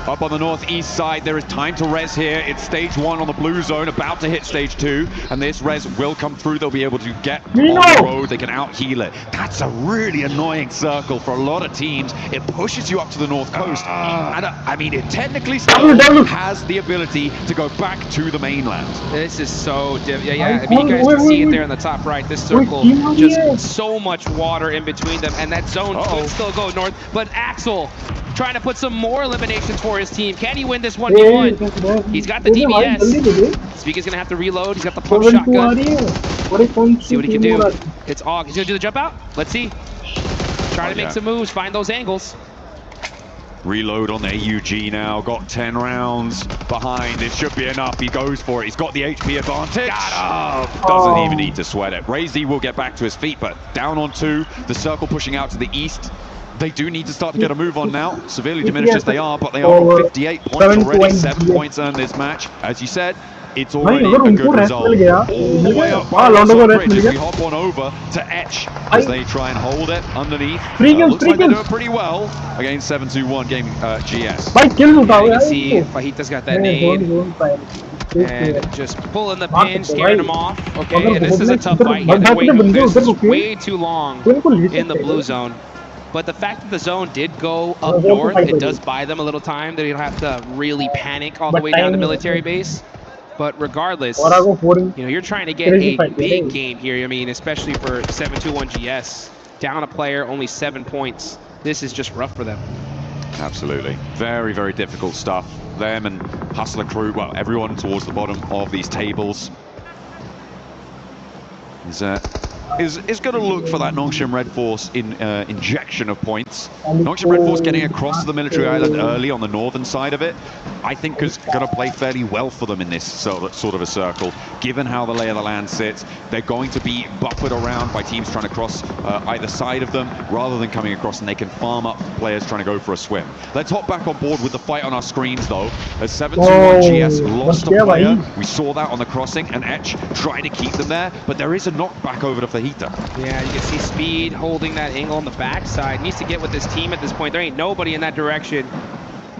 Up on the northeast side, there is time to res here. It's stage 1 on the blue zone, about to hit stage 2, and this res will come through. They'll be able to get on the road. They can out-heal it. That's a really annoying circle for a lot of teams. It pushes you up to the north coast. And I mean, it technically still has the ability to go back to the mainland. This is so difficult. Yeah, I mean, you guys can see it there in the top right. This circle, just so much water in between them, and that zone could still go north. But Axel trying to put some more eliminations for his team. Can he win this 1v1? He's got the DBS. Speaker's gonna have to reload. He's got the pump shotgun. See what he can do. It's Og. He's gonna do the jump out. Let's see. Try to make some moves, find those angles. Reload on their UG now. Got 10 rounds behind. It should be enough. He goes for it. He's got the HP advantage. Doesn't even need to sweat it. Razy will get back to his feet, but down on 2. The circle pushing out to the east. They do need to start to get a move on now. Severely diminished as they are, but they are on 58 points already. 7 points earned this match. As you said, it's already a good result. All the way up by the bridge as we hop on over to Etch as they try and hold it underneath. Looks like they're doing pretty well against 721 Gaming GS. Yeah, you can see Fajita's got that nade. And just pulling the pin, scaring them off. Okay, and this is a tough fight. Yeah, they're waiting. This is way too long in the blue zone. But the fact that the zone did go up north, it does buy them a little time. They don't have to really panic all the way down to military base. But regardless, you know, you're trying to get a big game here. I mean, especially for 721 GS. Down a player, only 7 points. This is just rough for them. Absolutely. Very, very difficult stuff. Them and Hustler Crew, well, everyone towards the bottom of these tables is is going to look for that Nongshim Red Force injection of points. Nongshim Red Force getting across to the military island early on the northern side of it, I think is going to play fairly well for them in this sort of a circle. Given how the lay of the land sits, they're going to be buffered around by teams trying to cross either side of them, rather than coming across, and they can farm up players trying to go for a swim. Let's hop back on board with the fight on our screens, though. As 721 GS lost a player, we saw that on the crossing, and Etch trying to keep them there, but there is a knockback over to Fajita. Yeah, you can see Speed holding that angle on the backside. Needs to get with his team at this point. There ain't nobody in that direction.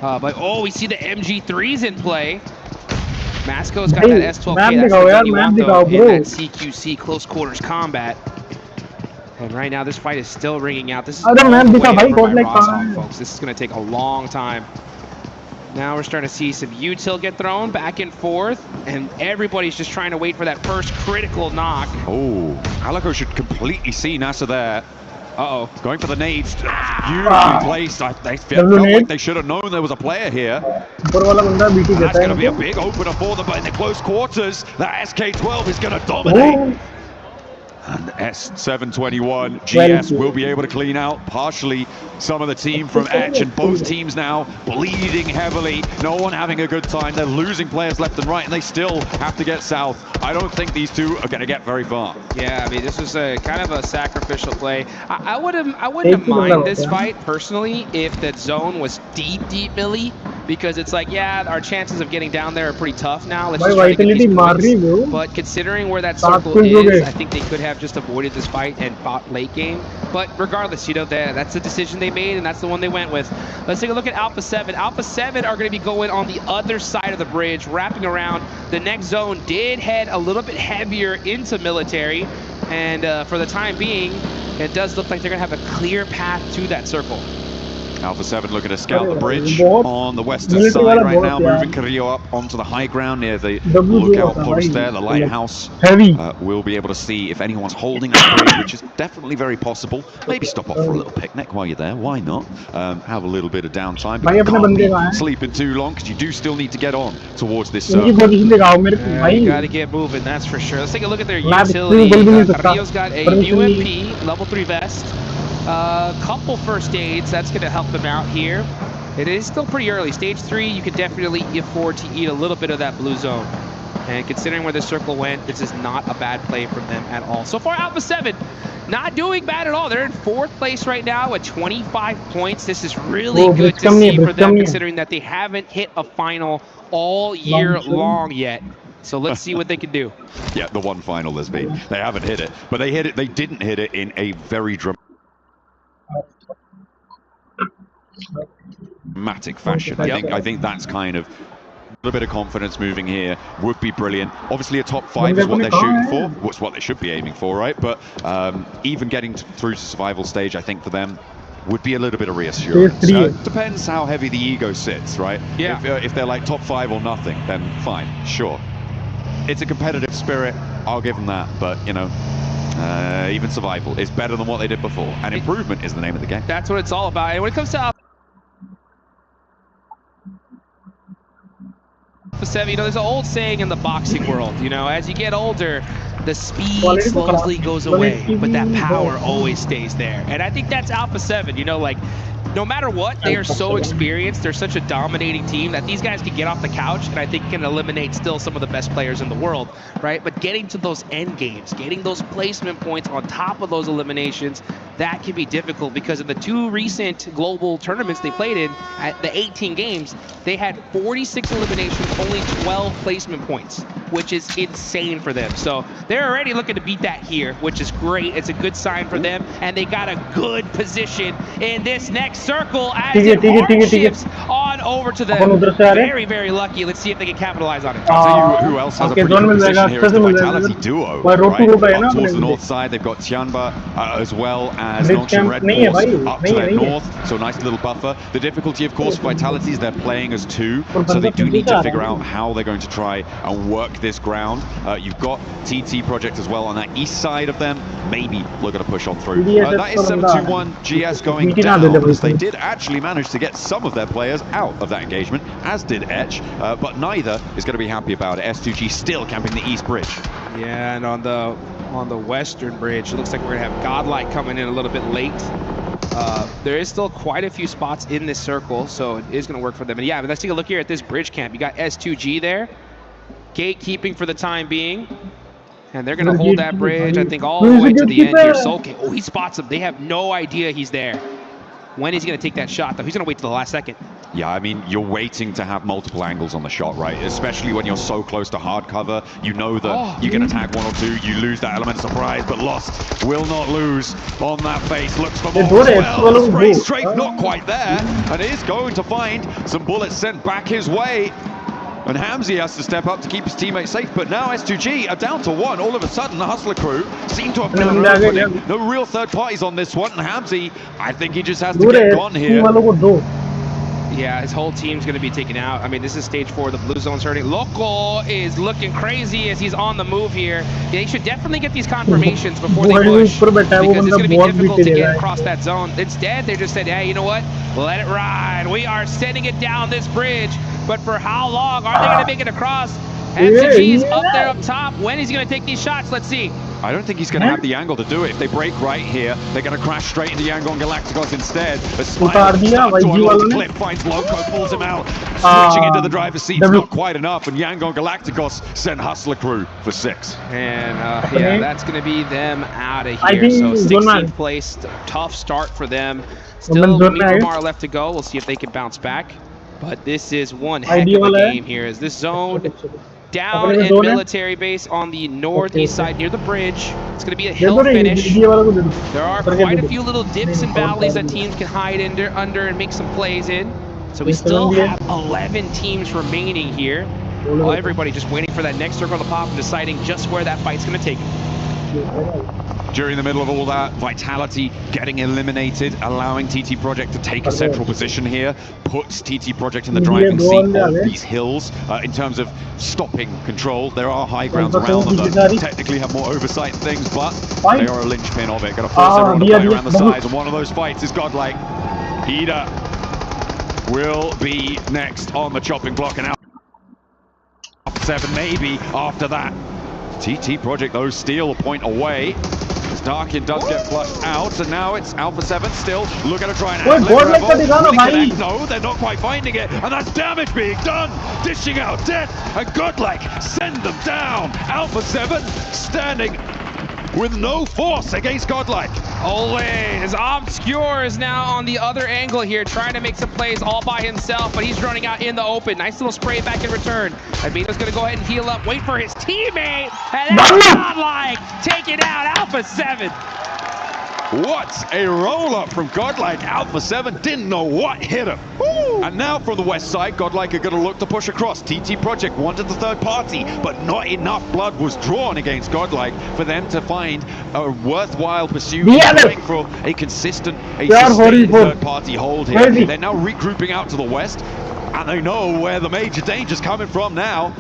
But oh, we see the MG3s in play. Masco's got that S12K. That's the gun you want, though, in that CQC close quarters combat. And right now, this fight is still ringing out. This is folks. This is going to take a long time. Now we're starting to see some util get thrown back and forth, and everybody's just trying to wait for that first critical knock. Oh, Alico should completely see NASA there. Uh-oh, going for the nades. Beautifully placed. They felt like they should have known there was a player here. That's going to be a big opener for them, but in the close quarters, that SK-12 is going to dominate. And S721 GS will be able to clean out partially some of the team from Etch, and both teams now bleeding heavily. No one having a good time. They're losing players left and right, and they still have to get south. I don't think these two are going to get very far. Yeah, I mean, this was a kind of a sacrificial play. I wouldn't have minded this fight personally if that zone was deep milli, because it's like, yeah, our chances of getting down there are pretty tough now. Let's just try to get these points. But considering where that circle is, I think they could have just avoided this fight and fought late game. But regardless, you know, that's the decision they made, and that's the one they went with. Let's take a look at Alpha 7. Alpha 7 are going to be going on the other side of the bridge, wrapping around. The next zone did head a little bit heavier into military, and for the time being, it does look like they're going to have a clear path to that circle. Alpha 7 looking to scout the bridge on the western side right now, moving Carrillo up onto the high ground near the lookout post there, the lighthouse. We'll be able to see if anyone's holding that bridge, which is definitely very possible. Maybe stop off for a little picnic while you're there, why not? Have a little bit of downtime, but you can't be sleeping too long, because you do still need to get on towards this circle. You gotta get moving, that's for sure. Let's take a look at their utility. Carrillo's got a UMP, level 3 vest. Couple first aids, that's going to help them out here. It is still pretty early. Stage 3, you can definitely afford to eat a little bit of that blue zone. And considering where the circle went, this is not a bad play from them at all. So far, Alpha 7, not doing bad at all. They're in 4th place right now with 25 points. This is really good to see for them, considering that they haven't hit a final all year long yet. So let's see what they can do. Yeah, the one final there's been. They haven't hit it, but they hit it. They didn't hit it in a very dramatic fashion. I think that's kind of a little bit of confidence moving here would be brilliant. Obviously, a top 5 is what they're shooting for. What's what they should be aiming for, right? But even getting through to survival stage, I think for them would be a little bit of reassurance. Depends how heavy the ego sits, right? Yeah. If they're like top 5 or nothing, then fine, sure. It's a competitive spirit. I'll give them that, but you know. Even survival is better than what they did before, and improvement is the name of the game. That's what it's all about. And when it comes to Alpha 7, you know, there's an old saying in the boxing world, you know, as you get older, the speed slowly goes away, but that power always stays there. And I think that's Alpha 7, you know, like, no matter what, they are so experienced. They're such a dominating team that these guys can get off the couch and I think can eliminate still some of the best players in the world, right? But getting to those end games, getting those placement points on top of those eliminations, that can be difficult, because in the 2 recent global tournaments they played in, at the 18 games, they had 46 eliminations, only 12 placement points, which is insane for them. So they're already looking to beat that here, which is great. It's a good sign for them, and they got a good position in this next circle as it shifts on over to them. Very, very lucky. Let's see if they can capitalize on it. I'll tell you who else has a pretty good position here is the Vitality duo, right? Up towards the north side, they've got Tianba as well as Nongshim Red Force up to their north, so nice little buffer. The difficulty, of course, for Vitality is they're playing as 2, so they do need to figure out how they're going to try and work this ground. You've got TT Project as well on that east side of them, maybe looking to push on through. That is 721 GS going down, as they did actually manage to get some of their players out of that engagement, as did Etch, but neither is going to be happy about it. S2G still camping the east bridge. Yeah, and on the on the western bridge. It looks like we're gonna have Godlike coming in a little bit late. There is still quite a few spots in this circle, so it is gonna work for them. And yeah, but let's take a look here at this bridge camp. You got S2G there, gatekeeping for the time being. And they're gonna hold that bridge, I think, all the way to the end here. Sulky, oh, he spots him. They have no idea he's there. When is he gonna take that shot, though? He's gonna wait till the last second. Yeah, I mean, you're waiting to have multiple angles on the shot, right? Especially when you're so close to hard cover. You know that you can tag one or two, you lose that element of surprise, but Lost will not lose on that face. Looks for more as well. Spray strafe not quite there, and is going to find some bullets sent back his way. And Hamzy has to step up to keep his teammates safe, but now S2G are down to 1. All of a sudden, the Hustler crew seem to have found an opening. No real third parties on this one, and Hamzy, I think he just has to get gone here. Yeah, his whole team's going to be taken out. I mean, this is stage 4. The blue zone's hurting. Loco is looking crazy as he's on the move here. They should definitely get these confirmations before they push, because it's going to be difficult to get across that zone. Instead, they just said, hey, you know what? Let it ride. We are sending it down this bridge. But for how long are they going to make it across? MCG's up there up top. When is he going to take these shots? Let's see. I don't think he's going to have the angle to do it. If they break right here, they're going to crash straight into Yangon Galacticos instead. A Smile starts to unlock the clip, finds Loco, pulls him out. Switching into the driver's seat, not quite enough. And Yangon Galacticos send Hustler crew for 6. And yeah, that's going to be them out of here. So 16th place, tough start for them. Still Miramar left to go. We'll see if they can bounce back. But this is one heck of a game here. As this zone down in military base on the northeast side near the bridge. It's going to be a hill finish. There are quite a few little dips and valleys that teams can hide under and make some plays in. So we still have 11 teams remaining here. Well, everybody just waiting for that next circle to pop and deciding just where that fight's going to take them. During the middle of all that, Vitality getting eliminated, allowing TT Project to take a central position here, puts TT Project in the driving seat of these hills in terms of stopping control. There are high grounds around them that technically have more oversight and things, but they are a linchpin of it. Going to force everyone to play around the sides, and one of those fights is Godlike. Ida will be next on the chopping block, and out 7 maybe after that. TT Project, though, steal a point away. Darkin does get flushed out, and now it's Alpha 7 still looking to try and no, they're not quite finding it, and that's damage being done. Dishing out death, and Godlike send them down. Alpha 7 standing with no force against Godlike. Always. Obscure is now on the other angle here, trying to make some plays all by himself, but he's running out in the open. Nice little spray back in return. Abito's going to go ahead and heal up, wait for his teammate, and that's Godlike taking out Alpha 7. What a roll-up from Godlike. Alpha 7 didn't know what hit him. Woo! And now from the west side, Godlike are going to look to push across. TT Project wanted the third party, but not enough blood was drawn against Godlike for them to find a worthwhile pursuit, going for a consistent, sustained third party hold here. They're now regrouping out to the west, and they know where the major danger's coming from now.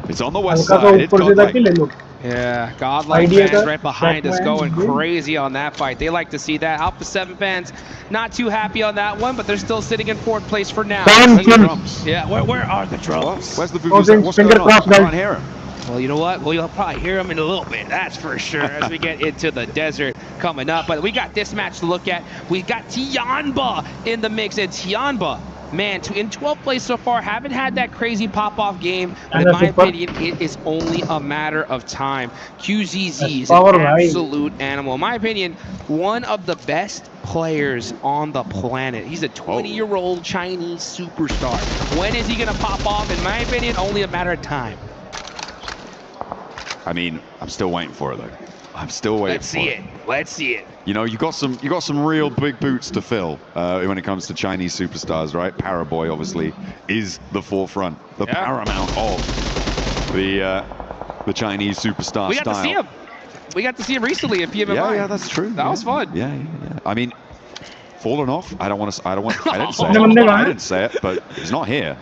It's on the west side. It's Godlike. Yeah, Godlike fans right behind us going crazy on that fight. They like to see that. Alpha 7 fans not too happy on that one, but they're still sitting in 4th place for now. Where's the drums? Yeah, where are the drums? Where's the vuvuzela? What's going on? I can't hear him. Well, you know what? Well, you'll probably hear them in a little bit, that's for sure, as we get into the desert coming up. But we got this match to look at. We got Tianba in the mix, and Tianba, man, in 12th place so far, haven't had that crazy pop-off game, but in my opinion, it is only a matter of time. QZZ is an absolute animal. In my opinion, one of the best players on the planet. He's a 20-year-old Chinese superstar. When is he going to pop off? In my opinion, only a matter of time. I mean, I'm still waiting for it, though. I'm still waiting for it. Let's see it. You know, you got some real big boots to fill when it comes to Chinese superstars, right? Paraboy obviously is the forefront, the paramount of the Chinese superstar We got to see him. We got to see him recently at PMWC. Yeah, that's true. That was fun. Yeah. I mean, fallen off. I didn't say it, but he's not here.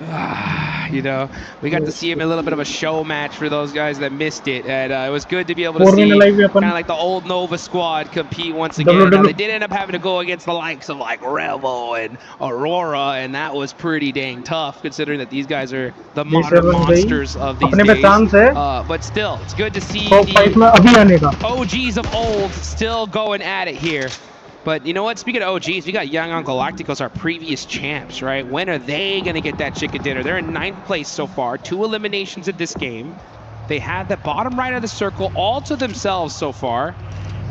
you know, we got to see him a little bit of a show match for those guys that missed it, and it was good to be able to see kind of like the old Nova squad compete once again. Now, they did end up having to go against the likes of like Revo and Aurora, and that was pretty dang tough considering that these guys are the modern monsters of these days. But still, it's good to see the OGs of old still going at it here. But you know what? Speaking of OGs, we got Young Galacticos, our previous champs, right? When are they going to get that chicken dinner? They're in 9th place so far, 2 eliminations in this game. They have the bottom right of the circle all to themselves so far.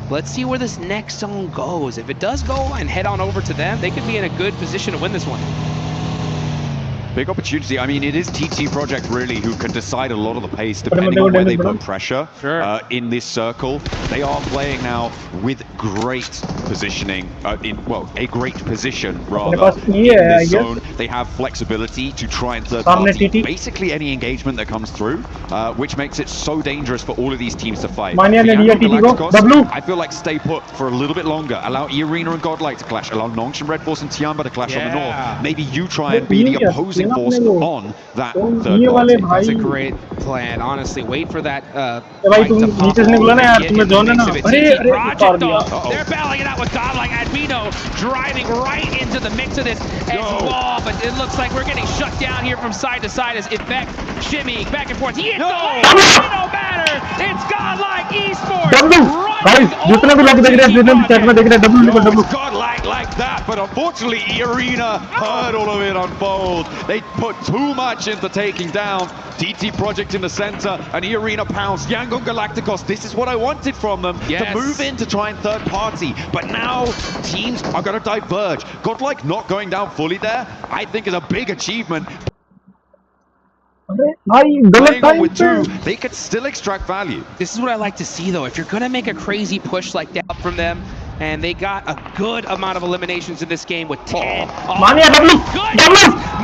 Let's see where this next zone goes. If it does go and head on over to them, they could be in a good position to win this one. Big opportunity. I mean, it is TT Project really who can decide a lot of the pace depending on where they put pressure in this circle. They are playing now with great positioning, a great position rather in this zone. They have flexibility to try and third party basically any engagement that comes through, which makes it so dangerous for all of these teams to fight. I feel like stay put for a little bit longer. Allow E-Arena and Godlike to clash. Allow Nongshim Red Force and Tiamba to clash on the north. Maybe you try and be the opposing force on that third party. That's a great plan. Honestly, wait for that fight to pop off. Project though, they're battling it out with Godlike. Admino driving right into the mix of this as well, but it looks like we're getting shut down here from side to side as Effect shimmying back and forth. It don't matter. It's Godlike Esports. Godlike like that, but unfortunately E-Arena heard all of it unfold. They put too much into taking down TT Project in the center, and E-Arena pounced. Yangon Galacticos, this is what I wanted from them, to move in to try and third party, but now teams are going to diverge. Godlike not going down fully there, I think is a big achievement. Playing on with 2, they could still extract value. This is what I like to see though. If you're going to make a crazy push like that from them, and they got a good amount of eliminations in this game with 10.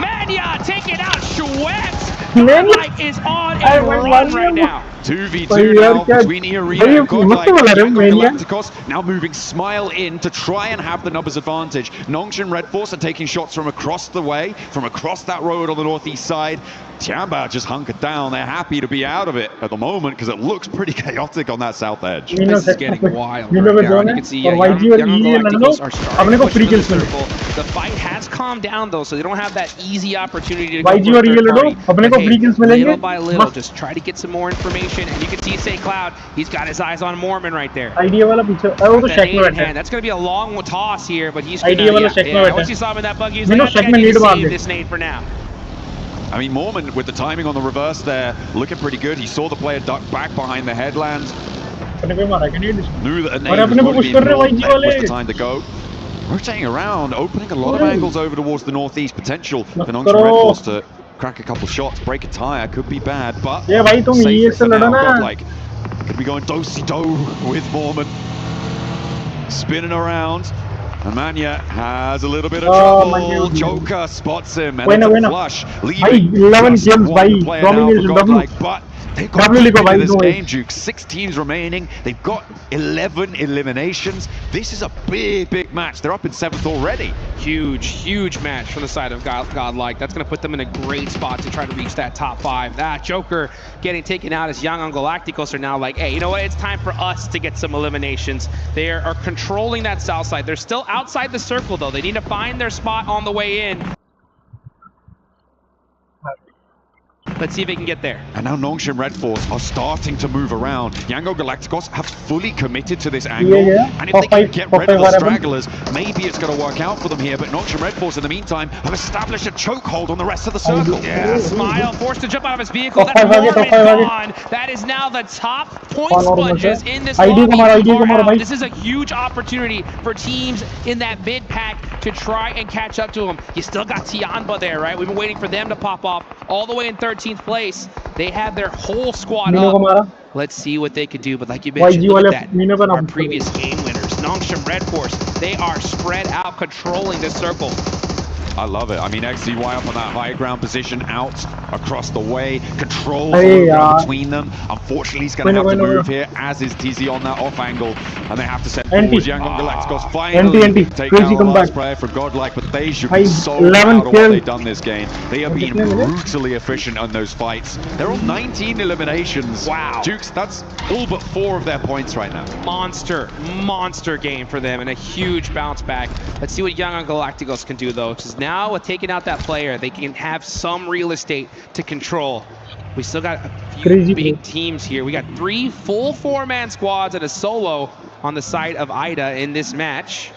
Mania taking out Schweppes. Godlike is on a run right now. 2v2 now between E-Arena and Godlike. Galacticos now moving Smile in to try and have the numbers advantage. Nongshim Red Force are taking shots from across the way, from across that road on the northeast side. Tiamba just hunkered down. They're happy to be out of it at the moment because it looks pretty chaotic on that south edge. This is getting wild right now. You can see Young Galacticos are starting to push to the circle. The fight has calmed down though, so they don't have that easy opportunity to go for a third party. Little by little, just try to get some more information, and you can see St. Cloud, he's got his eyes on Mormon right there. That's going to be a long toss here, but he's going to, once you saw him in that buggy, he's going to save this nade for now. I mean, Mormon with the timing on the reverse there, looking pretty good. He saw the player duck back behind the headland. Knew that a nade was going to be involved. That was the time to go. Rotating around, opening a lot of angles over towards the northeast. Potential for Nongshim Red Force to crack a couple shots, break a tire, could be bad, but safe for now. Godlike could be going do-si-do with Mormon. Spinning around. And Mania has a little bit of trouble. Joker spots him and it's a flush. Leaving 11 games by Godlike, but they've got to this game, Duke. 6 teams remaining. They've got 11 eliminations. This is a big match. They're up in 7th already. Huge match from the side of Godlike. That's going to put them in a great spot to try to reach that top 5. That Joker getting taken out as Young Galacticos are now like, hey, you know what? It's time for us to get some eliminations. They are controlling that south side. They're still outside the circle, though. They need to find their spot on the way in. Let's see if they can get there. And now Nongshim Red Force are starting to move around. Yangon Galacticos have fully committed to this angle. And if they can get rid of the stragglers, maybe it's going to work out for them here. But Nongshim Red Force, in the meantime, have established a chokehold on the rest of the circle. Smile forced to jump out of his vehicle. That's gone. That is now the top point sponges in this lobby. This is a huge opportunity for teams in that mid pack to try and catch up to them. You still got Tiamba there, right? We've been waiting for them to pop off all the way in 13th place. They have their whole squad up. Let's see what they can do. But like you mentioned, look at that. Our previous game winners, Nongshim Red Force, they are spread out, controlling this circle. I love it. I mean, XCY up on that high ground position, out across the way. Controls between them. Unfortunately, he's going to have to move here, as is TZ on that off angle. And they have to set forward. Yangon Galacticos finally take down the last player from Godlike, but they should be so proud of what they've done this game. They have been brutally efficient on those fights. They're on 19 eliminations. Wow. Dukes, that's all but 4 of their points right now. Monster game for them and a huge bounce back. Let's see what Yangon Galacticos can do though, because now with taking out that player, they can have some real estate to control. We still got a few big teams here. We got 3 full 4-man squads and a solo on the side of Ida in this match.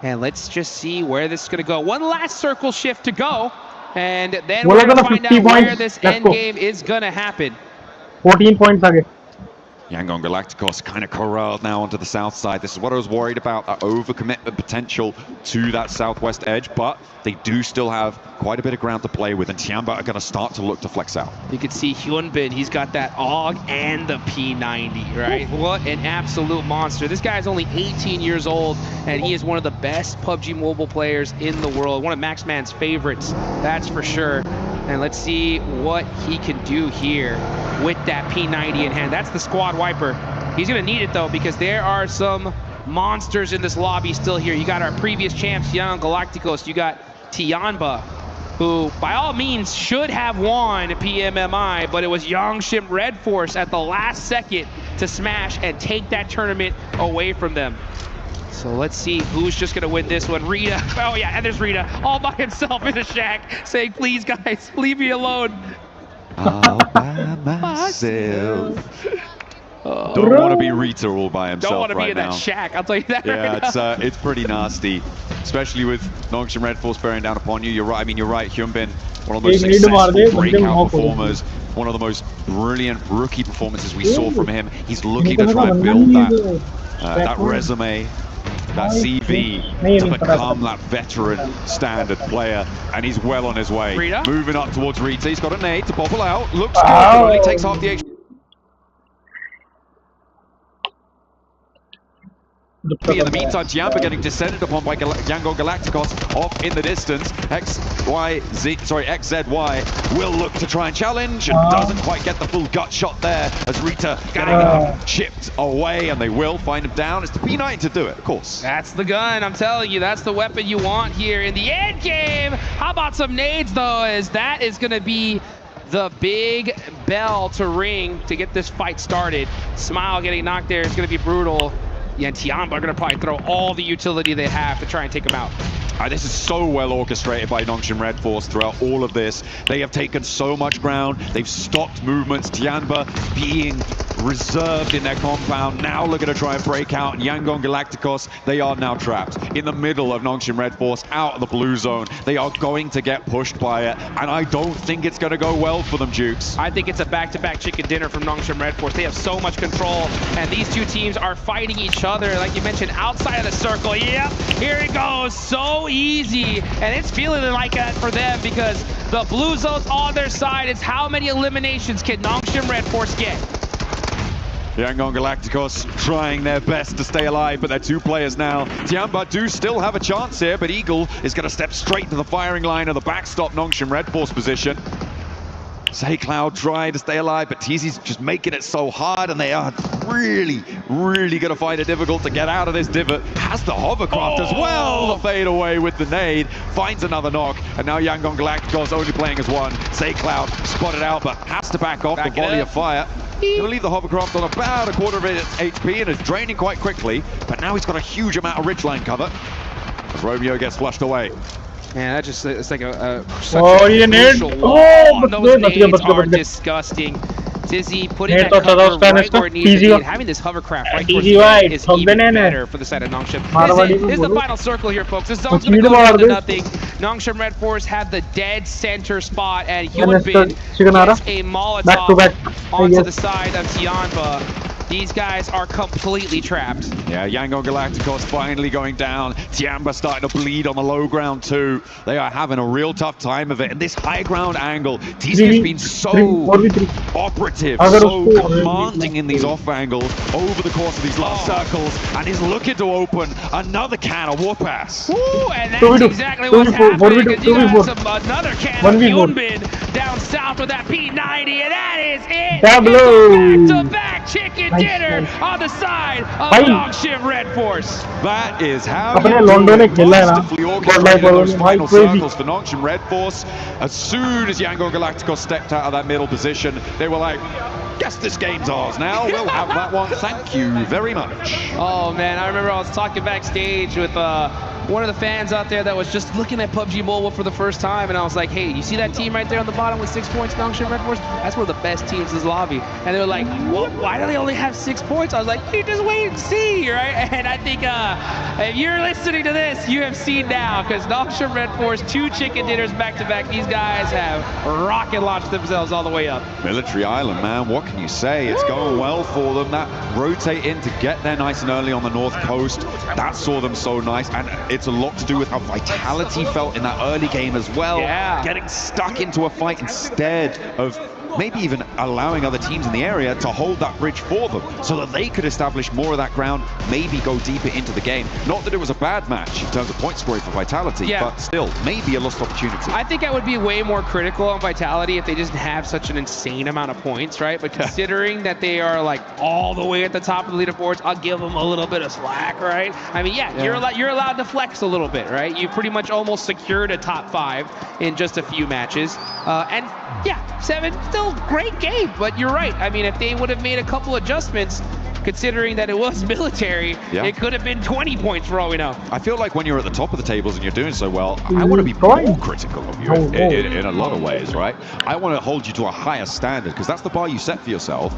And let's just see where this is going to go. One last circle shift to go. And then we're going to find out where this end game is going to happen. 14 points again. Yangon Galacticos kind of corralled now onto the south side. This is what I was worried about, that overcommitment potential to that southwest edge, but they do still have quite a bit of ground to play with, and Tianba are going to start to look to flex out. You can see Hyunbin, he's got that AUG and the P90, right? What an absolute monster. This guy is only 18 years old, and he is one of the best PUBG Mobile players in the world. One of Maxman's favorites, that's for sure. And let's see what he can do here with that P90 in hand. That's the squad wiper. He's going to need it, though, because there are some monsters in this lobby still here. You got our previous champs, Yangon Galacticos. You got Tianba, who, by all means, should have won PMMI, but it was Yongshim Red Force at the last second to smash and take that tournament away from them. So let's see who's just going to win this one. Rita. Oh, yeah, and there's Rita all by himself in a shack saying, please, guys, leave me alone. All by myself. Don't want to be Rita all by himself. Don't want to be in that shack, I'll tell you that. Yeah, right it's pretty nasty, especially with Yongshim Red Force bearing down upon you. You're right. I mean, you're right. Hyunbin, one of the most successful breakout performers, one of the most brilliant rookie performances we saw from him. He's looking to try and build that resume, that CV, to become that veteran standard player, and he's well on his way. Rita? Moving up towards Rita. He's got a nade to bobble out. Looks good, but only takes half the HP. In the meantime, Tianba getting descended upon by Yangon Galacticos off in the distance. XZY will look to try and challenge and doesn't quite get the full gut shot there as Rita getting chipped away, and they will find him down. It's the P90 to do it, of course. That's the gun, I'm telling you. That's the weapon you want here in the end game. How about some nades, though, as that is going to be the big bell to ring to get this fight started. Smile getting knocked there is going to be brutal. Yeah, and Tianba are going to probably throw all the utility they have to try and take him out. This is so well orchestrated by Yongshim Red Force throughout all of this. They have taken so much ground. They've stopped movements. Tianba being reserved in their compound, now looking to try and break out. And Yangon Galacticos, they are now trapped in the middle of Yongshim Red Force, out of the blue zone. They are going to get pushed by it, and I don't think it's going to go well for them, Dukes. I think it's a back-to-back chicken dinner from Yongshim Red Force. They have so much control, and these two teams are fighting each other, like you mentioned, outside of the circle. Yep, here it goes. So easy, and it's feeling like that for them because the blue zone's on their side. It's how many eliminations can Yongshim Red Force get? Yangon Galacticos trying their best to stay alive, but they're 2 players now. Tianba do still have a chance here, but Eagle is going to step straight to the firing line of the backstop Yongshim Red Force position. Say Cloud trying to stay alive, but TZ's just making it so hard, and they are really going to find it difficult to get out of this divot. Has the hovercraft as well. The fade away with the nade, finds another knock, and now Yangon Galacticos only playing as 1. Say Cloud spotted out, but has to back off the volley of fire. Gonna leave the hovercraft on about a quarter of its HP and is draining quite quickly, but now he's got a huge amount of ridgeline cover. Romeo gets flushed away. Man, that just, it's like such a crucial wall. Those nades are disgusting. Dizzy putting that cover right where it needs to be, and having this hovercraft right towards the end is even better for the side of Yongshim. This is the final circle here, folks. This zone's going to go down to nothing. Yongshim Red Force have the dead center spot, and Hyunbin gets a Molotov onto the side of Tianba. These guys are completely trapped. Yeah, Yangon Galacticos finally going down. Tiamba starting to bleed on the low ground too. They are having a real tough time of it. And this high ground angle, TC has been so operative, so commanding in these off angles over the course of these last circles, and is looking to open another can of Warpass. Ooh, and that's exactly what's happening, because you got another can of Yunbin down south with that P90, and that is it. Back-to-back chicken dinner on the side of Longship Red Force. That is how you do it. Masterfully orchestrated in those final circles for Longship Red Force. As soon as Yangon Galacticos stepped out of that middle position, they were like, guess this game's ours now. We'll have that one. Thank you very much. Oh man, I remember I was talking backstage with one of the fans out there that was just looking at PUBG Mobile for the first time, and I was like, hey, you see that team right there on the bottom with 6 points, Longship Red Force? That's one of the best teams in this lobby. And they were like, well, why do they only have 6 points? I was like, you just wait and see, right? And I think if you're listening to this, you have seen now, because Longship Red Force, 2 chicken dinners back-to-back. These guys have rocket launched themselves all the way up. Military Island, man, what can you say? It's going well for them. That rotate in to get there nice and early on the north coast, that saw them so nice, and it's a lot to do with how Vitality felt in that early game as well. Yeah. Getting stuck into a fight instead of maybe even allowing other teams in the area to hold that bridge for them so that they could establish more of that ground, maybe go deeper into the game. Not that it was a bad match in terms of point scoring for Vitality, but still, maybe a lost opportunity. I think I would be way more critical on Vitality if they just have such an insane amount of points, right? But considering that they are like all the way at the top of the leaderboards, I'll give them a little bit of slack, right? I mean, you're allowed to flex a little bit, right? You pretty much almost secured a top 5 in just a few matches. And yeah, 7, still great game, but you're right. I mean, if they would have made a couple adjustments, considering that it was military, it could have been 20 points for all we know. I feel like when you're at the top of the tables and you're doing so well, I want to be more critical of you in a lot of ways, right? I want to hold you to a higher standard, because that's the bar you set for yourself.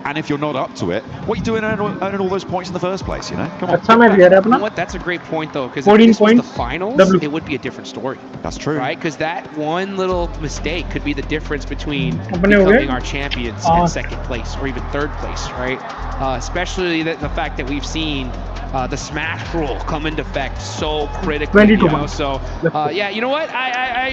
And if you're not up to it, what are you doing earning all those points in the first place, you know? Come on. You know what? That's a great point, though, because if this was the finals, it would be a different story. That's true. Right? Because that one little mistake could be the difference between becoming our champions in second place or even third place, right? Especially the fact that we've seen the smash rule come into effect so critically, you know? So yeah, you know what?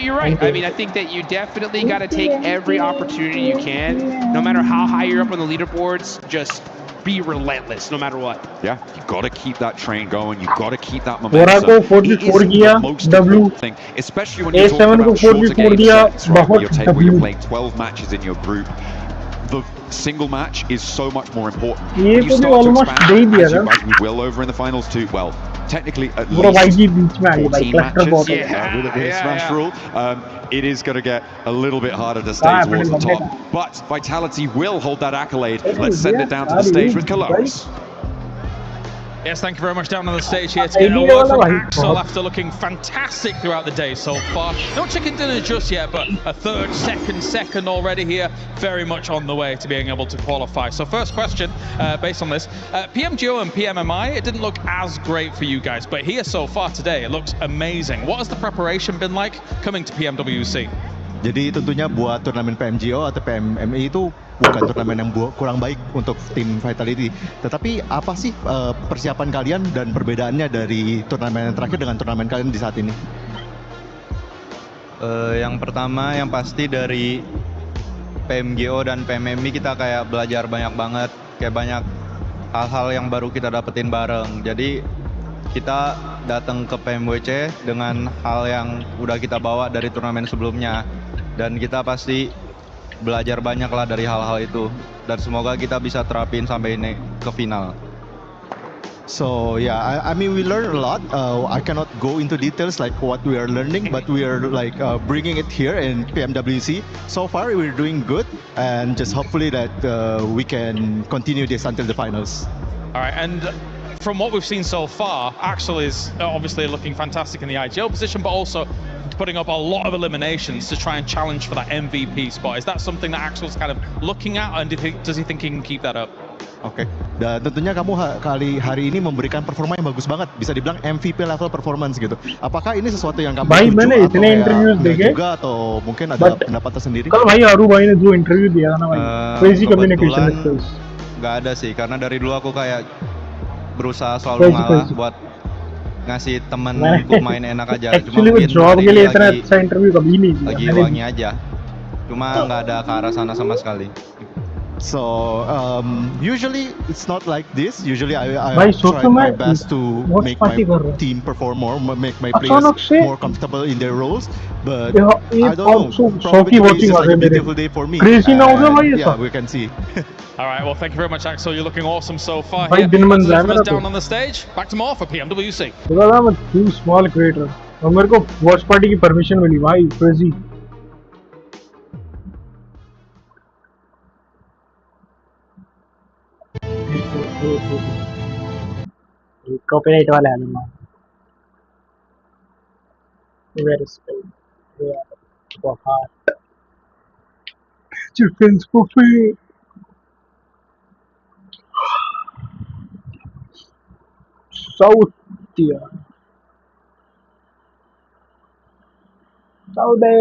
You're right. I mean, I think that you definitely got to take every opportunity you can, no matter how high you're up on the leaderboards. Just be relentless, no matter what. Yeah, you got to keep that train going. You got to keep that momentum. It is the most important thing, especially when you're talking about shorter game sets, right? Where you're playing 12 matches in your group. The single match is so much more important. When you start to expand, as we will over in the finals too, well, technically at least 14 matches with the Smash rule, it is going to get a little bit harder to stay towards the top. But Vitality will hold that accolade. Let's send it down to the stage with Colaris. Yes, thank you very much. Down on the stage here to get a word from Axel after looking fantastic throughout the day so far. No chicken dinner just yet, but a third, second already here. Very much on the way to being able to qualify. So first question, based on this, PMGO and PMMI, it didn't look as great for you guys, but here so far today, it looks amazing. What has the preparation been like coming to PMWC? Jadi tentunya buat turnamen PMGO atau PMMI itu bukan turnamen yang kurang baik untuk tim Vitality. Tetapi apa sih persiapan kalian dan perbedaannya dari turnamen yang terakhir dengan turnamen kalian di saat ini? Yang pertama, yang pasti dari PMGO dan PMMI kita kayak belajar banyak banget, kayak banyak hal-hal yang baru kita dapetin bareng. Jadi kita datang ke PMWC dengan hal yang udah kita bawa dari turnamen sebelumnya. Dan kita pasti belajar banyak lah dari hal-hal itu. Dan semoga kita bisa terapin sampai ini ke final. So yeah, I mean we learn a lot. I cannot go into details like what we are learning, but we are like bringing it here in PMWC. So far we're doing good, and just hopefully that we can continue this until the finals. All right, and from what we've seen so far, Axel is obviously looking fantastic in the IGL position, but also putting up a lot of eliminations to try and challenge for that MVP spot. Is that something that Axel's kind of looking at, and does he think he can keep that up? Oke, dan tentunya kamu hari ini memberikan performa yang bagus banget, bisa dibilang MVP level performance gitu. Apakah ini sesuatu yang kamu setuju juga atau mungkin ada pendapat tersendiri? कल भाई आरू भाई ने जो interview दिया था ना भाई, crazy communication skills. nggak ada sih, karena dari dulu aku kayak berusaha selalu ngalah buat ngasih temen untuk main enak aja. Cuma mungkin lagi wangi aja. Cuma nggak ada ke arah sana sama sekali. So usually it's not like this. Usually I try my best to make my team perform more, make my players more comfortable in their roles. But I don't know. Probably it's just like a beautiful day for me. Yeah, we can see. All right. Well, thank you very much, Axel. You're looking awesome so far here. Down on the stage. Back to more for PMWC. Because I'm a too small creator. और मेरे को watch party की permission मिली भाई, crazy. Copyright वाला है ना. Where is it? Yeah. बहुत. Chickens buffet. South India. Saudi.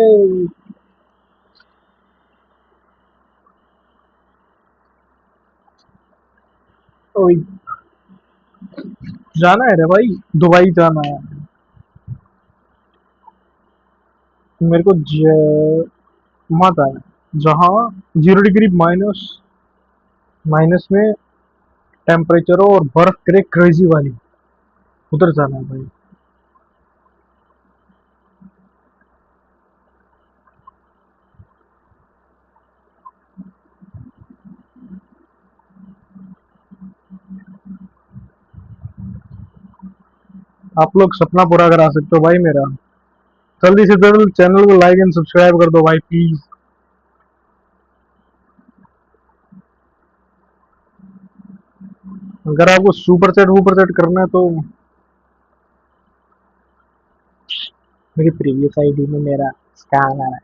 ओए जाना है रे भाई, दुबई जाना है मेरे को मत आया जहाँ 0 डिग्री माइनस में टेम्परेचर और बर्फ गिरे क्रेजी वाली, उधर जाना है भाई। आप लोग सपना पूरा करा सकते हो भाई मेरा। जल्दी से जल्दी चैनल को लाइक एंड सब्सक्राइब कर दो भाई प्लीज। अगर आपको सुपर सेट करना है तो मेरी प्रीवियस आईडी में मेरा स्कैन आ रहा है।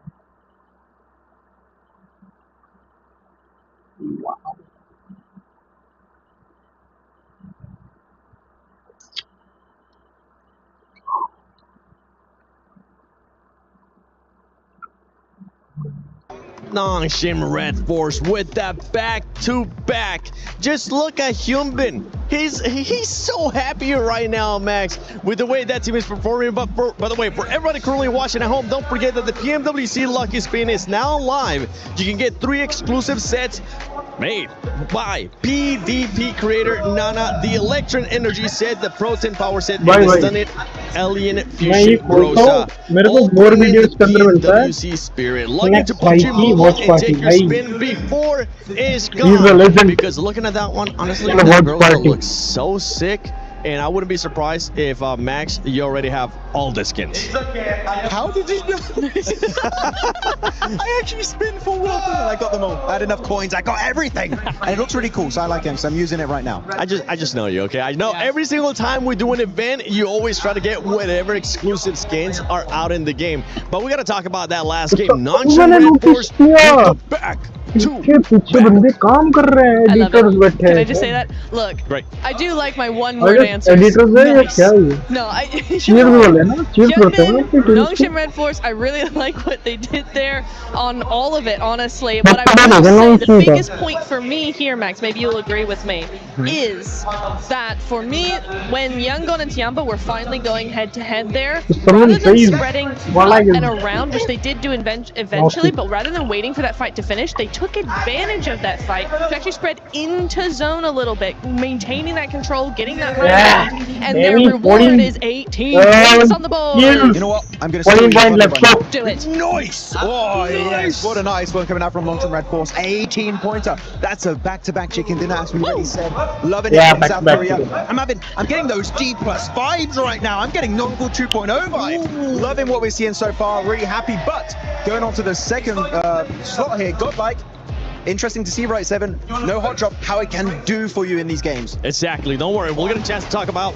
Non-Shim Red Force with that back-to-back. Just look at Hyunbin. He's so happy right now, Max, with the way that team is performing. But by the way, for everybody currently watching at home, don't forget that the PMWC Lucky Spin is now live. You can get 3 exclusive sets made by PDP creator Nana, the Electron Energy set, the Protein Power set, and the Stunnet Alien Fusion Rosa. All PMWC Spirit. Log into PUBG Mobile and take your spin before it's gone. Because looking at that one, honestly, that girl looks so sick. And I wouldn't be surprised if, Max, you already have all the skins. How did you know? I actually spin for one and I got them all. I had enough coins, I got everything. And it looks really cool, so I like him, so I'm using it right now. I just know you, okay? I know every single time we do an event, you always try to get whatever exclusive skins are out in the game. But we gotta talk about that last game. Non-Shim Red Force back. Can I just say that? Look, I do like my one-word answers. Nice. No, Non-Shim Red Force, I really like what they did there on all of it, honestly. But I will say the biggest point for me here, Max, maybe you'll agree with me, is that for me, when Yangon and Tiamba were finally going head-to-head there, rather than spreading up and around, which they did do eventually, but rather than waiting for that fight to finish, they took advantage of that fight to actually spread into zone a little bit, maintaining that control, getting that high ground, and their reward is 18 points on the board. You know what? I'm going to say do it. Nice! Oh, yes. What a nice one coming out from Non-Shim Red Force. 18 pointer. That's a back-to-back chicken dinner, as we already said. Loving it in South Korea. I'm getting those D+ vibes right now. I'm getting Novel 2.0 vibe. Loving what we're seeing so far. Really happy. But going on to the second slot here, Godlike. Interesting to see, right, Seven? No hot drop, how it can do for you in these games. Exactly. Don't worry. We'll get a chance to talk about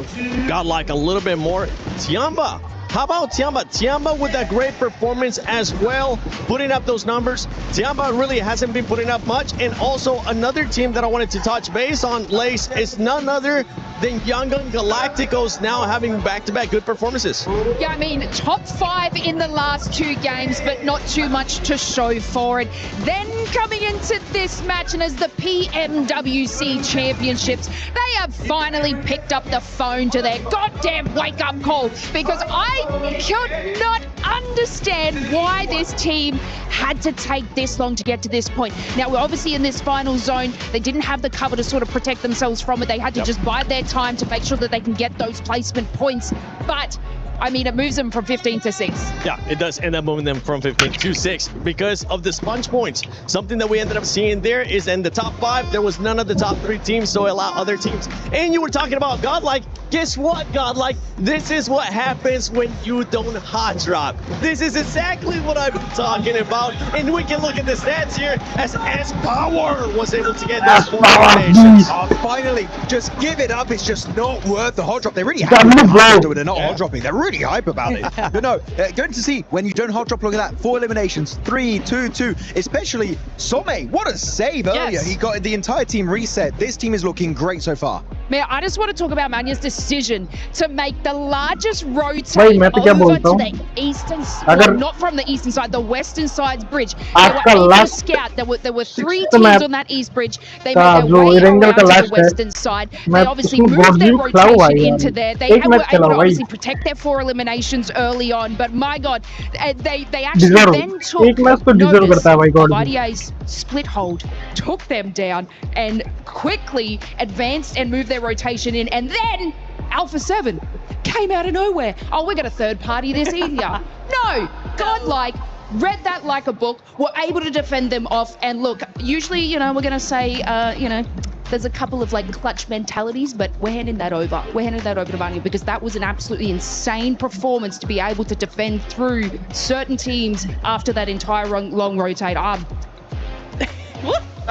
Godlike a little bit more. Tiamba. How about Tiamba? Tiamba with that great performance as well, putting up those numbers. Tiamba really hasn't been putting up much. And also another team that I wanted to touch base on, Lace, is none other than Yangon Galacticos now having back-to-back good performances. Yeah, I mean, top 5 in the last 2 games, but not too much to show for it. Then coming into this match, and as the PMWC Championships, they have finally picked up the phone to their goddamn wake-up call, because I could not understand why this team had to take this long to get to this point. Now, we're obviously in this final zone. They didn't have the cover to sort of protect themselves from it. They had to just bide their time to make sure that they can get those placement points. But I mean, it moves them from 15 to 6. Yeah, it does end up moving them from 15 to 6 because of the sponge points. Something that we ended up seeing there is in the top 5, there was none of the top 3 teams, so allow other teams. And you were talking about Godlike. Guess what, Godlike? This is what happens when you don't hot drop. This is exactly what I've been talking about. And we can look at the stats here as S-Power was able to get those 4 eliminations. Finally, just give it up. It's just not worth the hot drop. They really have to do it. They're not hot dropping. They're really hype about it. But no, going to see when you don't hot drop, look at that. 4 eliminations, 3, 2, 2. Especially Some. What a save earlier. He got the entire team reset. This team is looking great so far. Man, I just want to talk about Manya's decision to make the largest rotate over to the eastern side, not from the eastern side, the western side's bridge. They were able to scout. There were 3 teams on that east bridge. They made their way around to the western side. They obviously moved their rotation into there. They were able to obviously protect their 4 eliminations early on, but my God, they actually then took notice of IDA's split hold, took them down, and quickly advanced and moved their rotation in, and then Alpha 7 came out of nowhere. Oh, we're gonna third party this easier. No, Godlike read that like a book, were able to defend them off, and look, usually, you know, we're gonna say, you know, there's a couple of like clutch mentalities, but we're handing that over. We're handing that over to Manya because that was an absolutely insane performance to be able to defend through certain teams after that entire long rotate.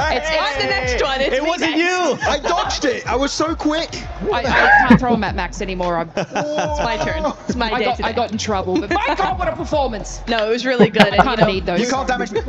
It's the next one. It wasn't you. I dodged it. I was so quick. I can't throw him at Max anymore. It's my turn. It's my day today. I got in trouble, but my God, what a performance! No, it was really good. I can't need those. You can't damage me. We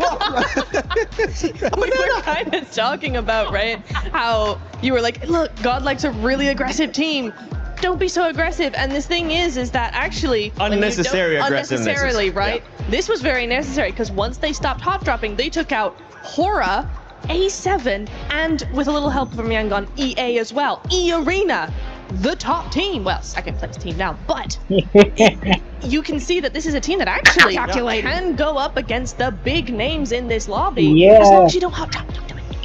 were kind of talking about, right, how you were like, look, Godlike's a really aggressive team. Don't be so aggressive. And this thing is that actually unnecessary aggressiveness. Unnecessarily, right? Yeah. This was very necessary because once they stopped hot dropping, they took out Hora, A7, and with a little help from Yangon, EA as well. E-Arena, the top team. Well, second place team now, but you can see that this is a team that actually can go up against the big names in this lobby as long as you don't hot drop.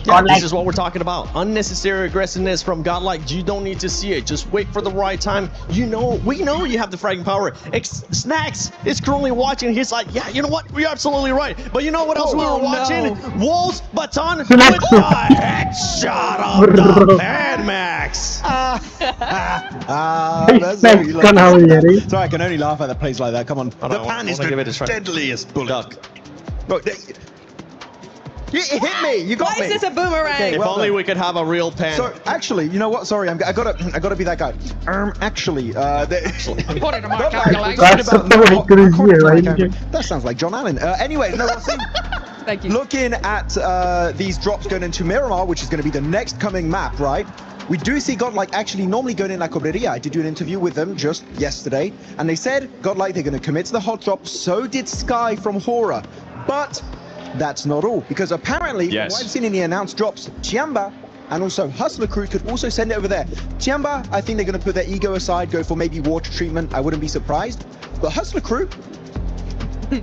Yeah, this is what we're talking about. Unnecessary aggressiveness from Godlike. You don't need to see it. Just wait for the right time. You know, we know you have the fragging power. Snacks is currently watching. He's like, yeah, you know what? We're absolutely right. But you know what else we were watching? Walls, Baton, with the headshot of the Mad Max. Sorry, I can only laugh at the plays like that. Come on. The pan is the deadliest bullet. Look, it hit me. You got me. Why is this a boomerang? Okay, if only we could have a real pen. So actually, you know what? Sorry, I gotta be that guy. Actually, put it in my calculation. That sounds like John Allen. Anyway, no, thank you. Looking at these drops going into Miramar, which is going to be the next coming map, right? We do see Godlike actually normally going in La Cobreria. I did do an interview with them just yesterday, and they said Godlike they're going to commit to the hot drop. So did Sky from Hora, but that's not all, because apparently, what I've seen in the announced drops, Chiamba and also Hustler Crew could also send it over there. Chiamba, I think they're going to put their ego aside, go for maybe water treatment. I wouldn't be surprised. But Hustler Crew,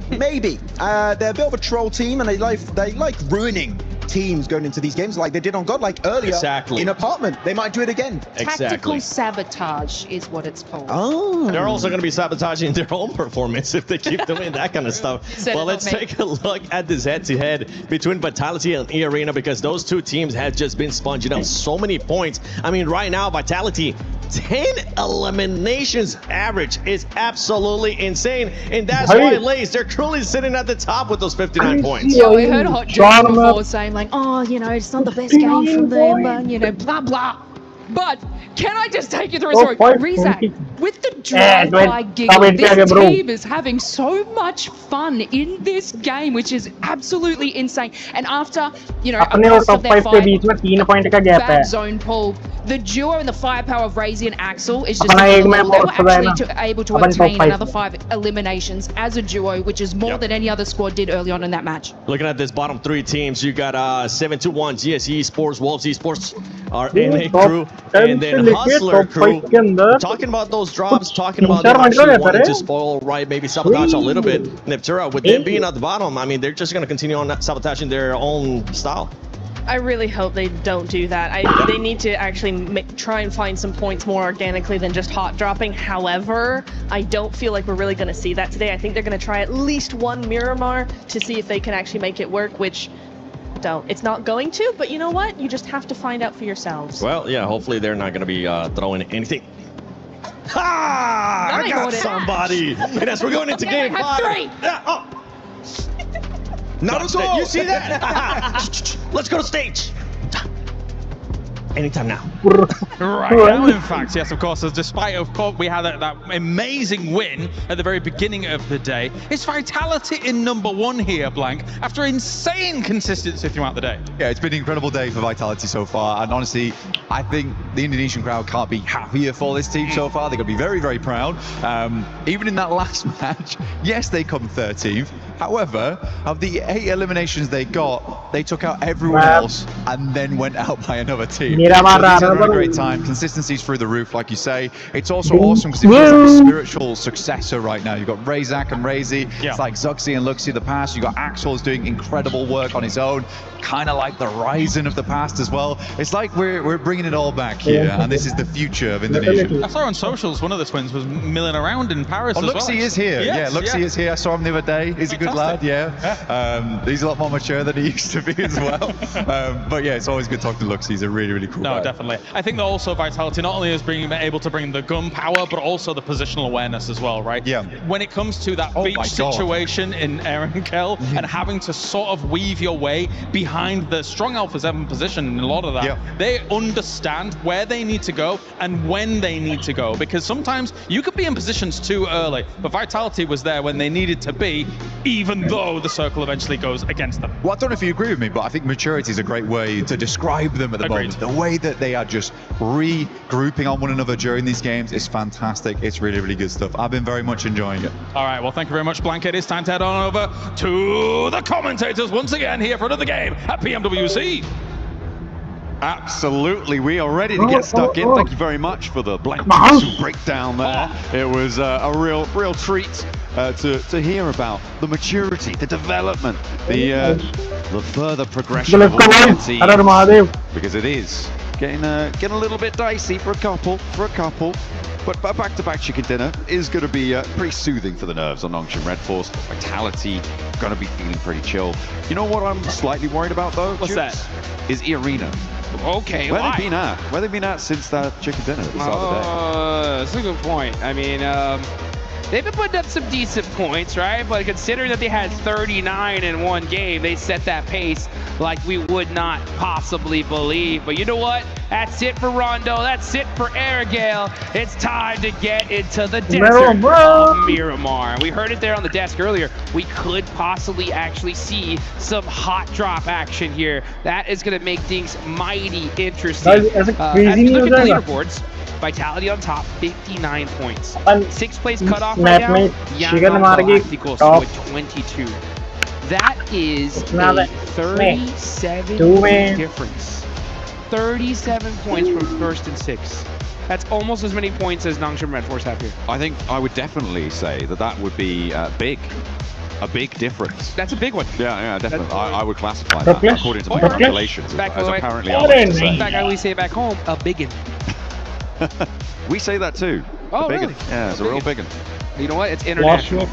maybe. They're a bit of a troll team, and they like ruining teams going into these games like they did on Godlike earlier in Apartment. They might do it again. Tactical sabotage is what it's called. Oh. They're also going to be sabotaging their own performance if they keep doing that kind of stuff. Well, let's take a look at this head-to-head between Vitality and E-Arena, because those two teams have just been sponging up so many points. I mean, right now, Vitality, 10 eliminations average is absolutely insane, and that's why Lace, they're currently sitting at the top with those 59 points. Yeah, we heard Hot Joe before saying like, oh, you know, it's not the best game from them, but, you know, blah, blah. But can I just take you through a story? Rizak, with the drive-by giggle, this team is having so much fun in this game, which is absolutely insane. And after, you know, a cost of their fight, bad zone pull, the duo and the firepower of Razy and Axel is just they were actually able to obtain another 5 eliminations as a duo, which is more than any other squad did early on in that match. Looking at this bottom 3 teams, you got 721 GSE Sports, Wolves Esports, our NA crew, and then Hustler crew. Talking about those drops, talking about them actually wanting to spoil, right, maybe sabotage a little bit. Neptura, with them being at the bottom, I mean, they're just going to continue on sabotaging their own style. I really hope they don't do that. They need to actually try and find some points more organically than just hot dropping. However, I don't feel like we're really going to see that today. I think they're going to try at least one Miramar to see if they can actually make it work, which it's not going to, but you know what? You just have to find out for yourselves. Well, yeah, hopefully they're not going to be throwing anything. Ha! I got somebody! And as we're going into game 5. Not at all. You see that? Let's go to stage. Anytime now. Right now, in fact, yes, of course, despite, of course, we had that amazing win at the very beginning of the day, it's Vitality in #1 here, Blank, after insane consistency throughout the day. Yeah, it's been an incredible day for Vitality so far, and honestly, I think the Indonesian crowd can't be happier for this team so far. They're going to be very, very proud. Even in that last match, yes, they come 13th. However, of the 8 eliminations they got, they took out everyone else and then went out by another team. So these are a great time. Consistency's through the roof, like you say. It's also awesome because it feels like a spiritual successor right now. You've got Razak and Razy. It's like Zuxi and Luxi the past. You've got Axel who's doing incredible work on his own. Kind of like the Ryzen of the past as well. It's like we're bringing it all back here, and this is the future of Indonesia. I saw on socials one of the twins was milling around in Paris as well. Luxi is here. Yes, yeah, Luxi is here. I saw him the other day. He's a good lad, he's a lot more mature than he used to be as well. But yeah, it's always good talking to Luxi. He's a really, really cool guy. No, definitely. I think that also Vitality not only is being able to bring the gun power, but also the positional awareness as well, right? Yeah. When it comes to that beach situation in Ehrenkel and having to sort of weave your way behind the strong Alpha 7 position in a lot of that, they understand where they need to go and when they need to go, because sometimes you could be in positions too early, but Vitality was there when they needed to be, even though the circle eventually goes against them. Well, I don't know if you agree with me, but I think maturity is a great way to describe them at the moment. The way that they are just regrouping on one another during these games is fantastic. It's really, really good stuff. I've been very much enjoying it. All right, well, thank you very much, Blanket. It's time to head on over to the commentators once again here for another game at PMWC. Absolutely, we are ready to get stuck in. Thank you very much for the Blank breakdown there. It was a real treat to hear about the maturity, the development, the further progression of all the teams, because it is getting a little bit dicey for a couple. But back-to-back chicken dinner is going to be pretty soothing for the nerves on Nongshim Red Force. Vitality going to be feeling pretty chill. You know what I'm slightly worried about though? What's that? Is Arena. Okay, Where they've been at since that chicken dinner at the start of the day? That's a good point. I mean, they've been putting up some decent points, right? But considering that they had 39 in one game, they set that pace like we would not possibly believe. But you know what? That's it for Rondo. That's it for Airgale. It's time to get into the desert of Miramar. We heard it there on the desk earlier. We could possibly actually see some hot drop action here. That is going to make things mighty interesting. As we look at the leaderboards, Vitality on top, 59 points. 6th place cutoff right now, Yazu equals to 22. That is a 37 point difference. 37 points from 1st and 6th. That's almost as many points as Nongshim Red Force have here. I think I would definitely say that would be big. A big difference. That's a big one. Yeah, definitely. I would classify that according to my calculations. As apparently I like to say. In fact, I always say back home, a biggin. We say that too. Oh, really? Yeah, it's a real biggin. You know what? It's international.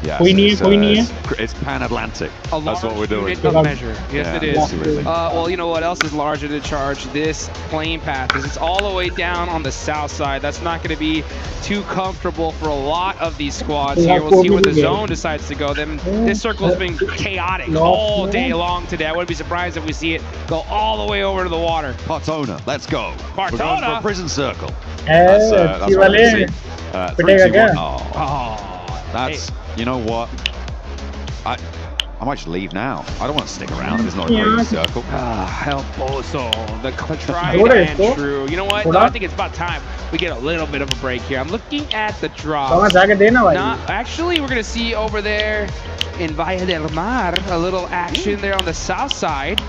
Yeah, it's pan-Atlantic. That's what we're doing. Unit of measure. Yes, it is. Well, you know what else is larger to charge? This plane path, because it's all the way down on the south side. That's not going to be too comfortable for a lot of these squads here. We'll see where the zone decides to go. This circle has been chaotic all day long today. I wouldn't be surprised if we see it go all the way over to the water. Partona, let's go. Partona. We're going for a prison circle. That's what we see. 3, 2, 1. That's, you know what? I might just leave now. I don't want to stick around. There's not a crazy circle. El Pozo, the tried and true. You know what? No, I think it's about time we get a little bit of a break here. I'm looking at the drops. Actually, we're going to see over there in Valle del Mar a little action there on the south side.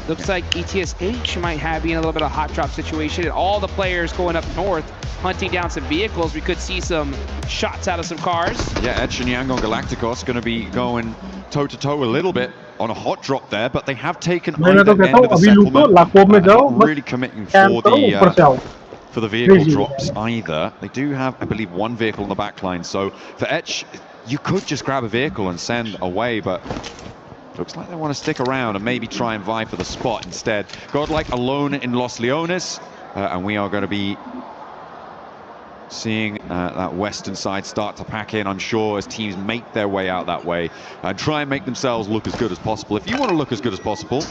Looks like ETSH might be in a little bit of hot drop situation, and all the players going up north hunting down some vehicles. We could see some shots out of some cars. Yeah, Edge and Yang on Galacticos going to be going toe-to-toe a little bit on a hot drop there, but they have taken either end of the settlement. Not really committing for the vehicle drops either. They do have, I believe, one vehicle in the backline, so for Edge, you could just grab a vehicle and send away, but looks like they want to stick around and maybe try and vie for the spot instead. Godlike alone in Los Leones, and we are going to be seeing that western side start to pack in, I'm sure, as teams make their way out that way and try and make themselves look as good as possible. If you want to look as good as possible,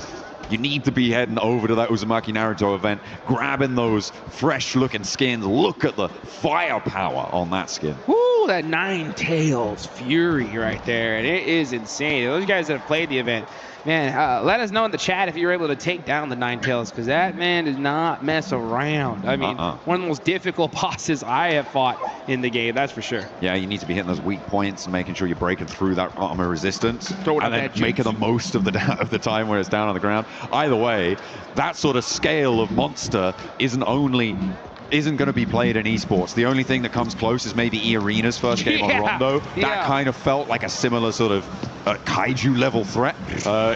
you need to be heading over to that Uzumaki Naruto event, grabbing those fresh-looking skins. Look at the firepower on that skin. Woo, that Nine Tails Fury right there, and it is insane. Those guys that have played the event, man, let us know in the chat if you're able to take down the Nine Tails, because that man does not mess around. I mean, one of the most difficult bosses I have fought in the game, that's for sure. Yeah, you need to be hitting those weak points and making sure you're breaking through that armor resistance, and then making the most of the time where it's down on the ground. Either way, that sort of scale of monster isn't going to be played in esports. The only thing that comes close is maybe E-Arena's first game on Rondo. That kind of felt like a similar sort of kaiju level threat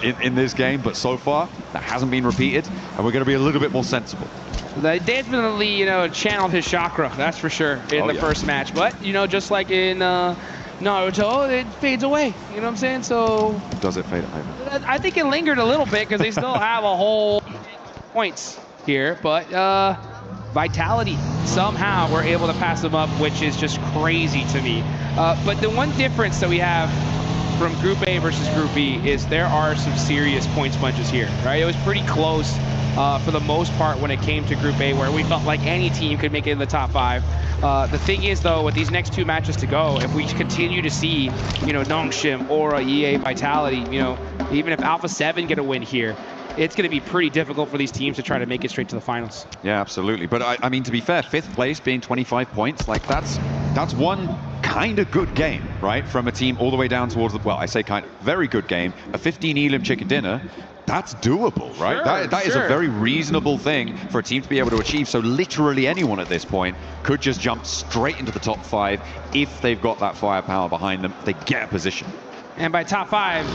in this game, but so far that hasn't been repeated, and we're going to be a little bit more sensible. They definitely, channeled his chakra, that's for sure, in the first match. But, just like in Naruto, it fades away. You know what I'm saying? So does it fade away? I think it lingered a little bit because they still have a whole points here, but Vitality somehow we're able to pass them up, which is just crazy to me. But the one difference that we have from Group A versus Group B is there are some serious points bunches here, right? It was pretty close for the most part when it came to Group A, where we felt like any team could make it in the top 5. The thing is, though, with these next 2 matches to go, if we continue to see, Nongshim, Aura, EA, Vitality, even if Alpha 7 get a win here, it's going to be pretty difficult for these teams to try to make it straight to the finals. Yeah, absolutely. But I mean, to be fair, 5th place being 25 points, like that's one kind of good game, right? From a team all the way down towards the, well, I say kind of very good game, a 15 Elim chicken dinner. That's doable, right? Sure, that is a very reasonable thing for a team to be able to achieve. So literally anyone at this point could just jump straight into the top 5 if they've got that firepower behind them. They get a position. And by top 5,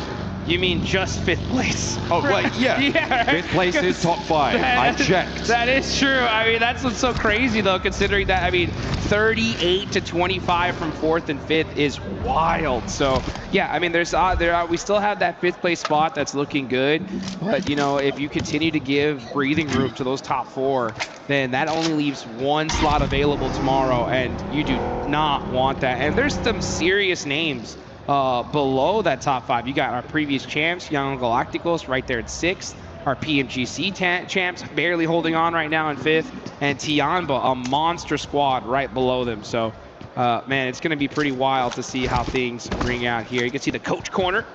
you mean just 5th place? Oh, right, yeah. 5th place is top 5. I checked. That is true. I mean, that's what's so crazy, though, considering that, 38 to 25 from 4th and 5th is wild. So, yeah, I mean, we still have that 5th place spot that's looking good. But, if you continue to give breathing room to those top 4, then that only leaves 1 slot available tomorrow, and you do not want that. And there's some serious names below that top 5. You got our previous champs, Young Galacticos, right there at 6th. Our PMGC champs barely holding on right now in 5th. And Tianba, a monster squad right below them. So, man, it's going to be pretty wild to see how things ring out here. You can see the coach corner.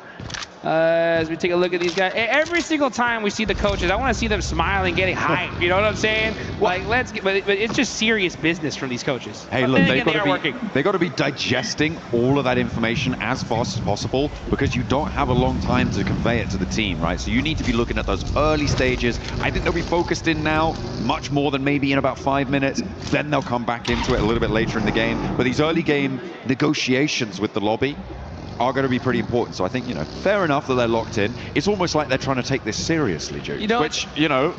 As we take a look at these guys, every single time we see the coaches, I want to see them smiling, getting hyped. You know what I'm saying? Like, but it's just serious business from these coaches. Hey, look, they got to be digesting all of that information as fast as possible, because you don't have a long time to convey it to the team, right? So you need to be looking at those early stages. I think they'll be focused in now much more than maybe in about 5 minutes. Then they'll come back into it a little bit later in the game. But these early game negotiations with the lobby are going to be pretty important. So I think, fair enough that they're locked in. It's almost like they're trying to take this seriously, Jude. Which, now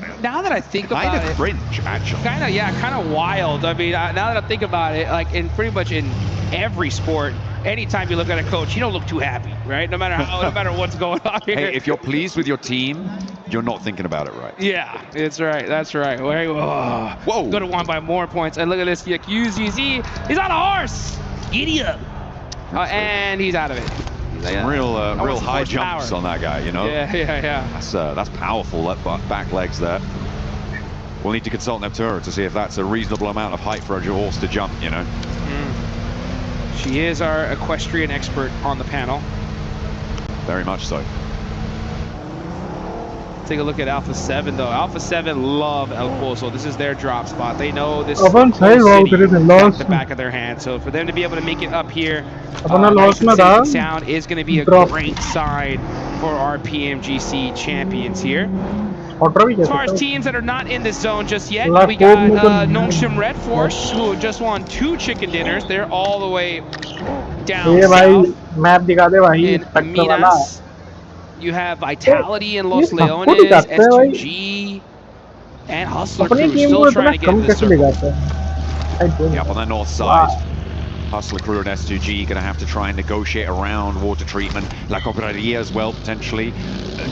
that I think about it, kind of cringe, actually. Kind of wild. I mean, now that I think about it, like in pretty much in every sport, anytime you look at a coach, you don't look too happy, right? No matter what's going on here. Hey, if you're pleased with your team, you're not thinking about it right. Yeah, that's right. Whoa. Go to 1 by more points. And look at this, YaZugaming. He's on a horse. Giddy up. And he's out of it. Some real high jumps on that guy, Yeah. That's powerful, that back legs there. We'll need to consult Neptura to see if that's a reasonable amount of height for a horse to jump, She is our equestrian expert on the panel. Very much so. Take a look at Alpha 7 though. Alpha 7 love El Pozo. This is their drop spot. They know this city like the back of their hand. So for them to be able to make it up here, nice and safe and sound, is going to be a great sign for our PMGC champions here. As far as teams that are not in this zone just yet, we got Nongshim Red Force, who just won 2 chicken dinners. They're all the way down south in Minas. You have Vitality in Los Leones, S2G, and Hustler Crew still trying to get into the circle. Yep, on the north side. Hustler Crew and S2G going to have to try and negotiate around water treatment. La Cobraria as well, potentially.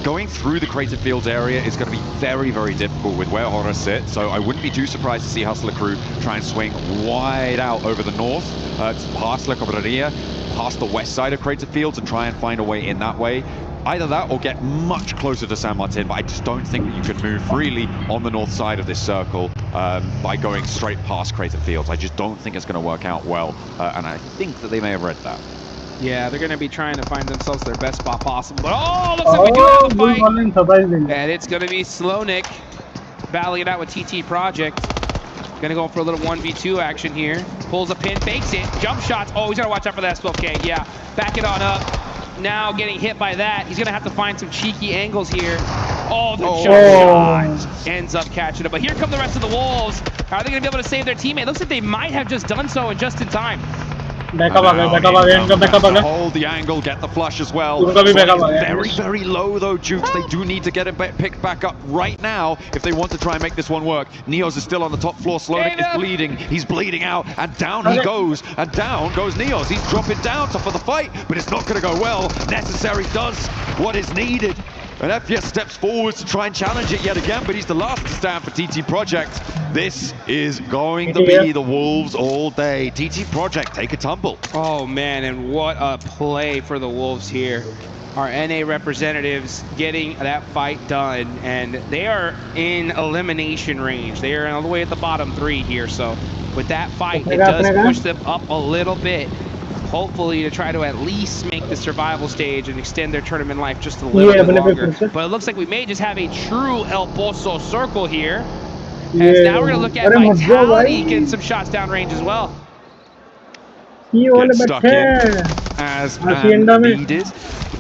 Going through the Creative Fields area is going to be very, very difficult with where Horror sits, so I wouldn't be too surprised to see Hustler Crew try and swing wide out over the north, past La Cobraria, past the west side of Creative Fields, and try and find a way in that way. Either that or get much closer to San Martin, but I just don't think that you can move freely on the north side of this circle by going straight past Creative Fields. I just don't think it's going to work out well, and I think that they may have read that. Yeah, they're going to be trying to find themselves their best spot possible. But looks like we do have a fight. And it's going to be Slownik battling it out with TT Project. Going to go for a little 1v2 action here. Pulls a pin, fakes it, jump shots. Oh, he's got to watch out for that S12K. Yeah, back it on up. Now getting hit by that. He's going to have to find some cheeky angles here. Oh, the jump shot ends up catching it. But here come the rest of the Wolves. Are they going to be able to save their teammate? Looks like they might have just done so and just in time. Hold the angle, get the flush as well. Very, very low though, Jukes. They do need to get it picked back up right now if they want to try and make this one work. Neos is still on the top floor. Slownik is bleeding. He's bleeding out, and down he goes. And down goes Neos. He's dropping down for the fight, but it's not going to go well. Necessary does what is needed. And FPS steps forward to try and challenge it yet again, but he's the last to stand for TT Project. This is going to be the Wolves all day. TT Project, take a tumble. Oh man, and what a play for the Wolves here. Our NA representatives getting that fight done, and they are in elimination range. They are all the way at the bottom 3 here, so with that fight, it does push them up a little bit. Hopefully to try to at least make the survival stage and extend their tournament life just a little bit longer. But it looks like we may just have a true El Pozo circle here. As now we're going to look at Vitality getting some shots downrange as well. Get stuck in as man needed.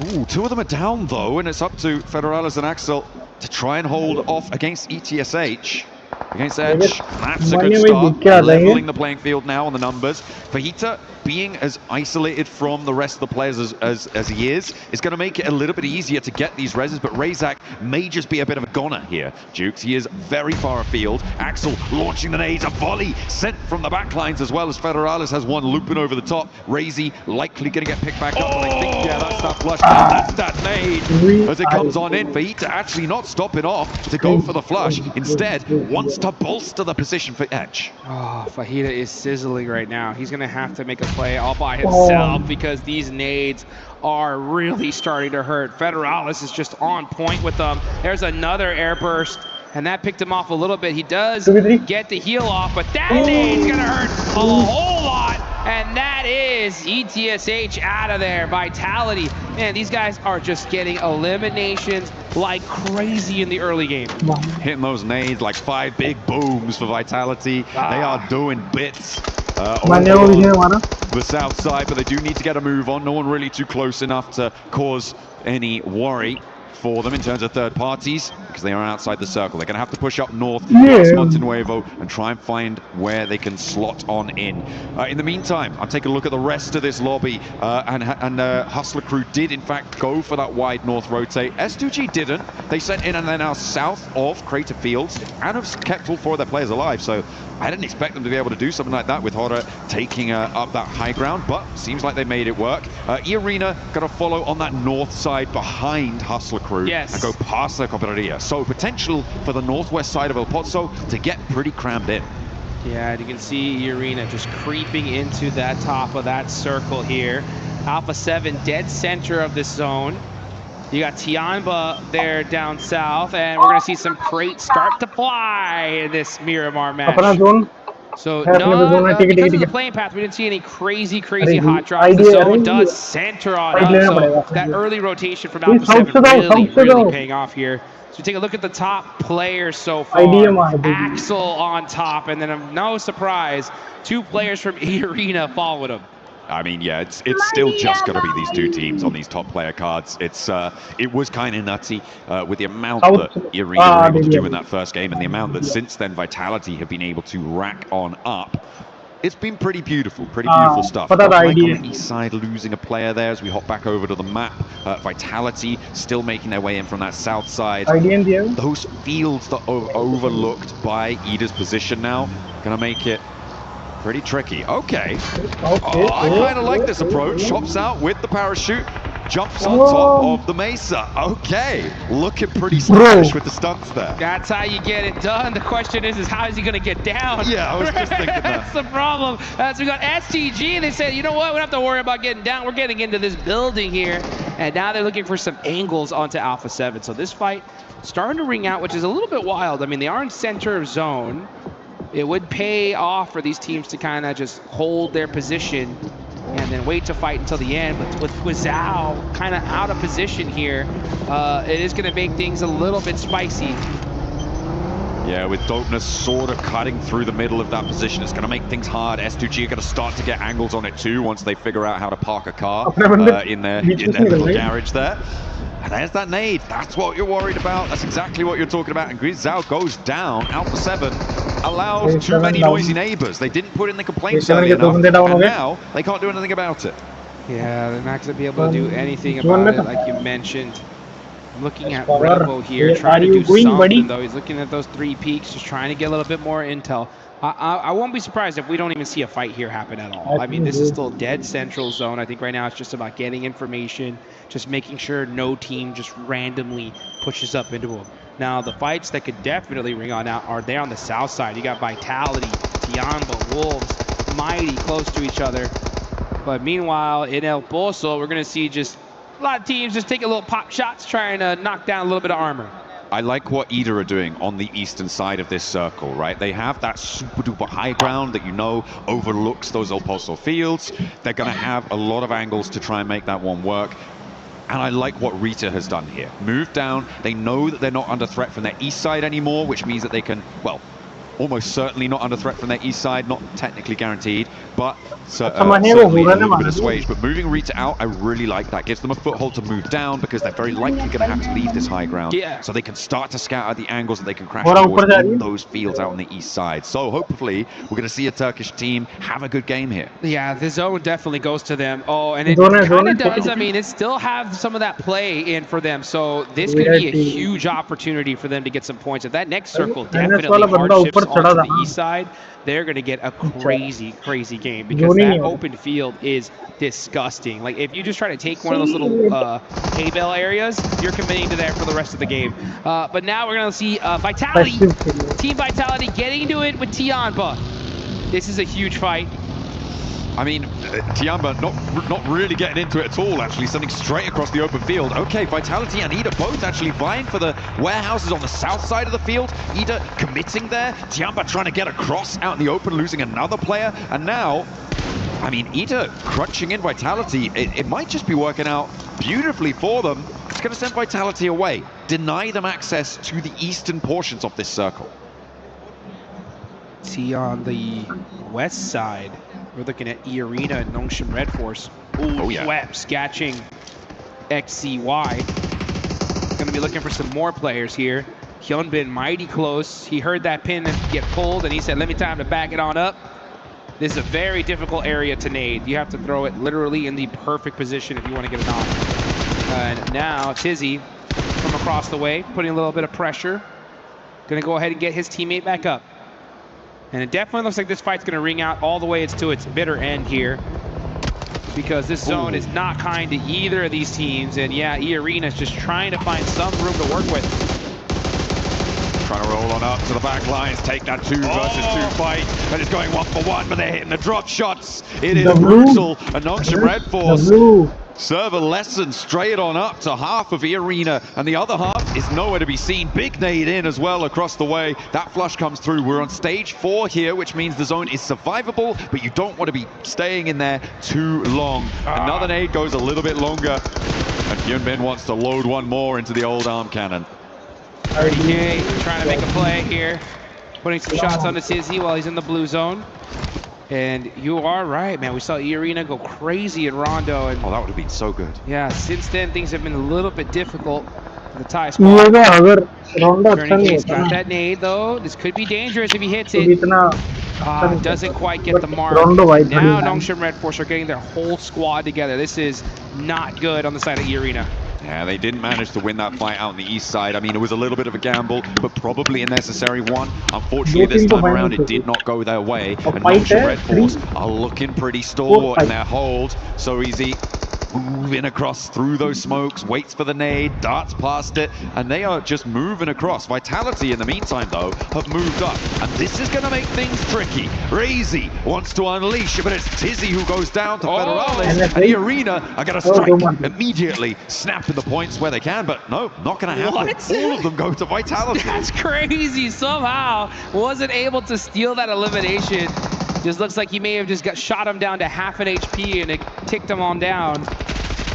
Ooh, 2 of them are down though, and it's up to Federalis and Axel to try and hold off against ETSH. Against Edge, that's a good start, leveling the playing field now on the numbers. Fajita, being as isolated from the rest of the players as he is going to make it a little bit easier to get these reses, but Razak may just be a bit of a goner here, Jukes. He is very far afield. Axel launching the nades, a volley sent from the back lines as well as Federalis has one looping over the top. Razy likely going to get picked back up, and I think, yeah, that's that flush. That's that nade as it comes on in. Fajita actually not stopping off to go for the flush. Instead, wants to bolster the position for Edge. Oh, Fajita is sizzling right now. He's going to have to make a play all by himself because these nades are really starting to hurt. Federalis is just on point with them. There's another air burst, and that picked him off a little bit. He does get the heal off, but that nade's going to hurt a whole lot. And that is ETSH out of there. Vitality. Man, these guys are just getting eliminations like crazy in the early game. Hitting those nades like 5 big booms for Vitality. They are doing bits over the south side, but they do need to get a move on. No one really too close enough to cause any worry for them in terms of third parties, because they are outside the circle. They're going to have to push up north, past Montenuevo, and try and find where they can slot on in. In the meantime, I'll take a look at the rest of this lobby, and Hustler Crew did in fact go for that wide north rotate. S2G didn't. They sent in and they're now south of Crater Fields and have kept all 4 of their players alive, so I didn't expect them to be able to do something like that with Horror taking up that high ground, but seems like they made it work. E-Arena going to follow on that north side behind Hustler Crew and go past La Cobraria. So potential for the northwest side of El Pozo to get pretty crammed in. Yeah, and you can see E-Arena just creeping into that top of that circle here. Alpha 7 dead center of this zone. You got Tianba there down south, and we're going to see some crates start to fly in this Miramar match. So because of the playing path, we didn't see any crazy hot drops. The zone does center on up, so that early rotation from Alpha 7 really paying off here. So we take a look at the top players so far. Axel on top, and then no surprise, 2 players from E-Arena followed him. I mean, yeah, it's still just going to be these 2 teams on these top player cards. It was kind of nutty with the amount that E-Arena were able to do in that first game and the amount that since then Vitality have been able to rack on up. It's been pretty beautiful stuff. Like on the east side, losing a player there as we hop back over to the map. Vitality still making their way in from that south side. Those fields that are overlooked by Ida's position now, going to make it pretty tricky. Okay. I kind of like this approach. Hops out with the parachute. Jumps on top of the mesa. Okay. Looking pretty stylish with the stunts there. That's how you get it done. The question is how is he going to get down? Yeah, I was just thinking that. That's the problem. So we got STG, and they said, you know what? We don't have to worry about getting down. We're getting into this building here. And now they're looking for some angles onto Alpha 7. So this fight starting to ring out, which is a little bit wild. I mean, they are in center of zone. It would pay off for these teams to kind of just hold their position and then wait to fight until the end. But with YaZu kind of out of position here, it is going to make things a little bit spicy. Yeah, with Dopeness sort of cutting through the middle of that position, it's going to make things hard. S2G are going to start to get angles on it too once they figure out how to park a car in their little garage there. And there's that nade. That's what you're worried about. That's exactly what you're talking about. And YaZu goes down. Alpha 7 allows too many noisy neighbors. They didn't put in the complaints early enough, and now they can't do anything about it. Yeah, they're not going to be able to do anything about it, like you mentioned. I'm looking at Bravo here, trying to do something, though. He's looking at those 3 peaks, just trying to get a little bit more intel. I won't be surprised if we don't even see a fight here happen at all. I mean, this is still dead central zone. I think right now it's just about getting information, just making sure no team just randomly pushes up into them. Now, the fights that could definitely ring on out are there on the south side. You got Vitality, Tiamba, Wolves, Mighty close to each other. But meanwhile, in El Pozo, we're going to see just a lot of teams just taking little pop shots, trying to knock down a little bit of armor. I like what Ida are doing on the eastern side of this circle, right? They have that super duper high ground that overlooks those El Pozo fields. They're going to have a lot of angles to try and make that one work. And I like what Rita has done here. Moved down, they know that they're not under threat from their east side anymore, which means that they can, well, almost certainly not under threat from their east side, not technically guaranteed, but certainly a little bit assuaged. But moving Rita out, I really like that. Gives them a foothold to move down because they're very likely going to have to leave this high ground. Yeah. So they can start to scout out the angles that they can crash towards in those fields out on the east side. So hopefully we're going to see a Turkish team have a good game here. Yeah, the zone definitely goes to them. Oh, and it kind of does. I mean, it still has some of that play in for them. So this could be a huge opportunity for them to get some points. If that next circle definitely hardships onto the east side, they're going to get a crazy game because that open field is disgusting. Like, if you just try to take one of those little hay bale areas, you're committing to that for the rest of the game. But now we're going to see Vitality, Team Vitality getting into it with Tiamba. This is a huge fight. I mean, Tiamba not really getting into it at all, actually, sending straight across the open field. Okay, Vitality and Ida both actually vying for the warehouses on the south side of the field. Ida committing there, Tiamba trying to get across out in the open, losing another player. And now, I mean, Ida crunching in Vitality. It might just be working out beautifully for them. It's going to send Vitality away, deny them access to the eastern portions of this circle. See, on the west side, we're looking at E-Arena and Nongshim Red Force. Ooh, Schwepp sketching XCY. Gonna be looking for some more players here. Hyunbin mighty close. He heard that pin get pulled and he said, let me time to back it on up. This is a very difficult area to nade. You have to throw it literally in the perfect position if you want to get it on. And now Tizzy from across the way, putting a little bit of pressure. Gonna go ahead and get his teammate back up. And it definitely looks like this fight's going to ring out all the way to its bitter end here, because this zone is not kind to either of these teams. And yeah, E-Arena is just trying to find some room to work with. Trying to roll on up to the back lines, take that 2 versus 2 fight. And it's going 1 for 1, but they're hitting the drop shots. It is brutal. And Nongshim Red Force serve a lesson straight on up to half of E-Arena, and the other half is nowhere to be seen. Big nade in as well across the way. That flush comes through. We're on stage 4 here, which means the zone is survivable, but you don't want to be staying in there too long. Another nade goes a little bit longer, and Hyunbin wants to load one more into the old arm cannon. 30K trying to make a play here, putting some shots on the Tizzy while he's in the blue zone. And you are right, man. We saw E-Arena go crazy in Rondo. And that would have been so good. Yeah, since then, things have been a little bit difficult for the Thai squad. Turning got that nade, though. This could be dangerous if he hits it. Doesn't quite get the mark. Now Nongshim Red Force are getting their whole squad together. This is not good on the side of E-Arena. Yeah, they didn't manage to win that fight out on the east side. I mean, it was a little bit of a gamble, but probably a necessary one. Unfortunately, this time around, it did not go their way. And Nongshim Red Force are looking pretty stalwart in their hold. So easy. Moving across through those smokes, waits for the nade, darts past it, and they are just moving across. Vitality, in the meantime, though, have moved up, and this is going to make things tricky. Razy wants to unleash, but it's Tizzy who goes down to Federales, and the Arena are going to strike immediately, snapping the points where they can, but no, not going to happen. What? All of them go to Vitality. That's crazy. Somehow wasn't able to steal that elimination. Just looks like he may have just shot him down to half an HP and it ticked him on down.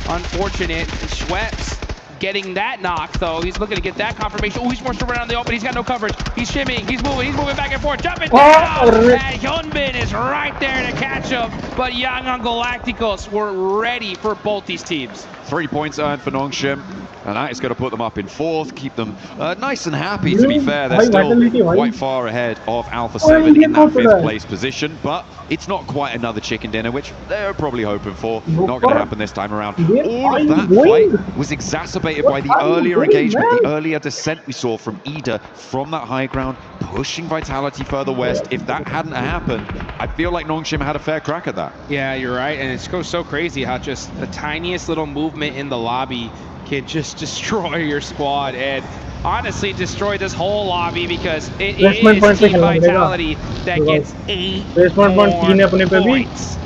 Unfortunate. Schweppes getting that knock, though. He's looking to get that confirmation. Oh, he's forced to run out in the open. He's got no coverage. He's shimmying. He's moving back and forth. Jumping down. And Hyunbin is right there to catch him. But Young on Galacticos were ready for both these teams. 3 points earned for Nongshim, and that is going to put them up in 4th, keep them nice and happy, to be fair. They're still quite far ahead of Alpha 7 in that 5th place position, but it's not quite another chicken dinner, which they're probably hoping for. Not going to happen this time around. All of that fight was exacerbated by the earlier engagement, the earlier descent we saw from Ida from that high ground, pushing Vitality further west. If that hadn't happened, I feel like Nongshim had a fair crack at that. Yeah, you're right, and it goes so crazy how just the tiniest little movement in the lobby can just destroy your squad, and honestly destroy this whole lobby, because it is Team Vitality that gets 8 more points.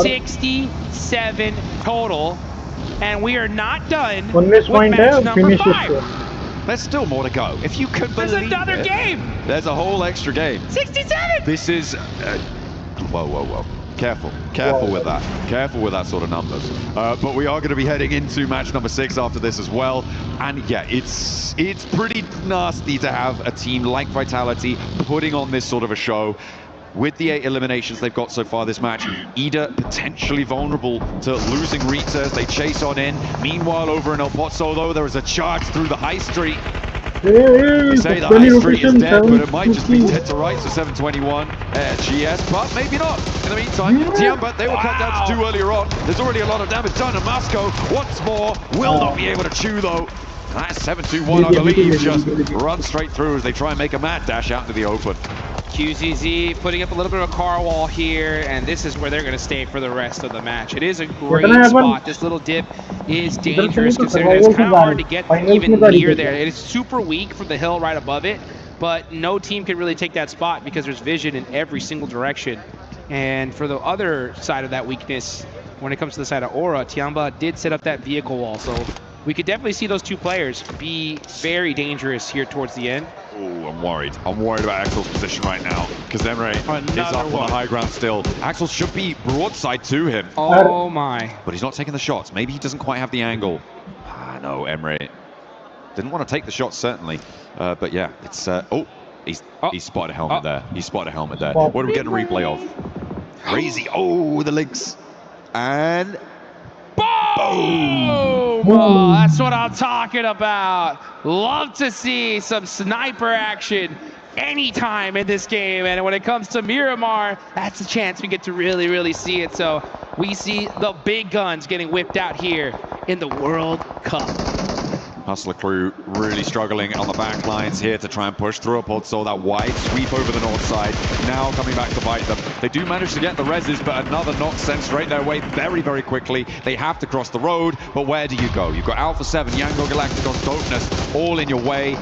67 total, and we are not done with match number 5. There's still more to go. If you could believe There's another it, game. There's a whole extra game. 67. This is whoa. Careful with that. Careful with that sort of numbers. But we are going to be heading into match number 6 after this as well. And yeah, it's pretty nasty to have a team like Vitality putting on this sort of a show. With the 8 eliminations they've got so far this match, Ida potentially vulnerable to losing Rita as they chase on in. Meanwhile, over in El Pozo, though, there is a charge through the high street. They say the high street is dead, but it might just be dead to rights for 721 GS, but maybe not. In the meantime, Tiamba, they were cut down to 2 earlier on. There's already a lot of damage done, and Moscow once more will not be able to chew, though. And that's 721, I believe, just run straight through as they try and make a mad dash out into the open. QZZ putting up a little bit of a car wall here, and this is where they're going to stay for the rest of the match. It is a great spot. This little dip is dangerous, considering it's kind of hard to get even near there. It is super weak from the hill right above it, but no team can really take that spot because there's vision in every single direction. And for the other side of that weakness, when it comes to the side of Aura, Tiamba did set up that vehicle wall, so we could definitely see those 2 players be very dangerous here towards the end. Oh, I'm worried. I'm worried about Axel's position right now, because Emre is up on the high ground still. Axel should be broadside to him. Oh my. But he's not taking the shots. Maybe he doesn't quite have the angle. No, Emre didn't want to take the shot, certainly. But yeah, it's... he spotted a helmet there. He spotted a helmet there. What are we getting a replay of? Crazy. Oh, the links. And... boom! Oh, that's what I'm talking about. Love to see some sniper action anytime in this game. And when it comes to Miramar, that's a chance we get to really, really see it. So we see the big guns getting whipped out here in the World Cup. Hustler crew really struggling on the back lines here to try and push through a pod, so that wide sweep over the north side, now coming back to bite them. They do manage to get the reses, but another knock sent straight their way very, very quickly. They have to cross the road, but where do you go? You've got Alpha 7, Yango Galacticos, Dopeness, all in your way.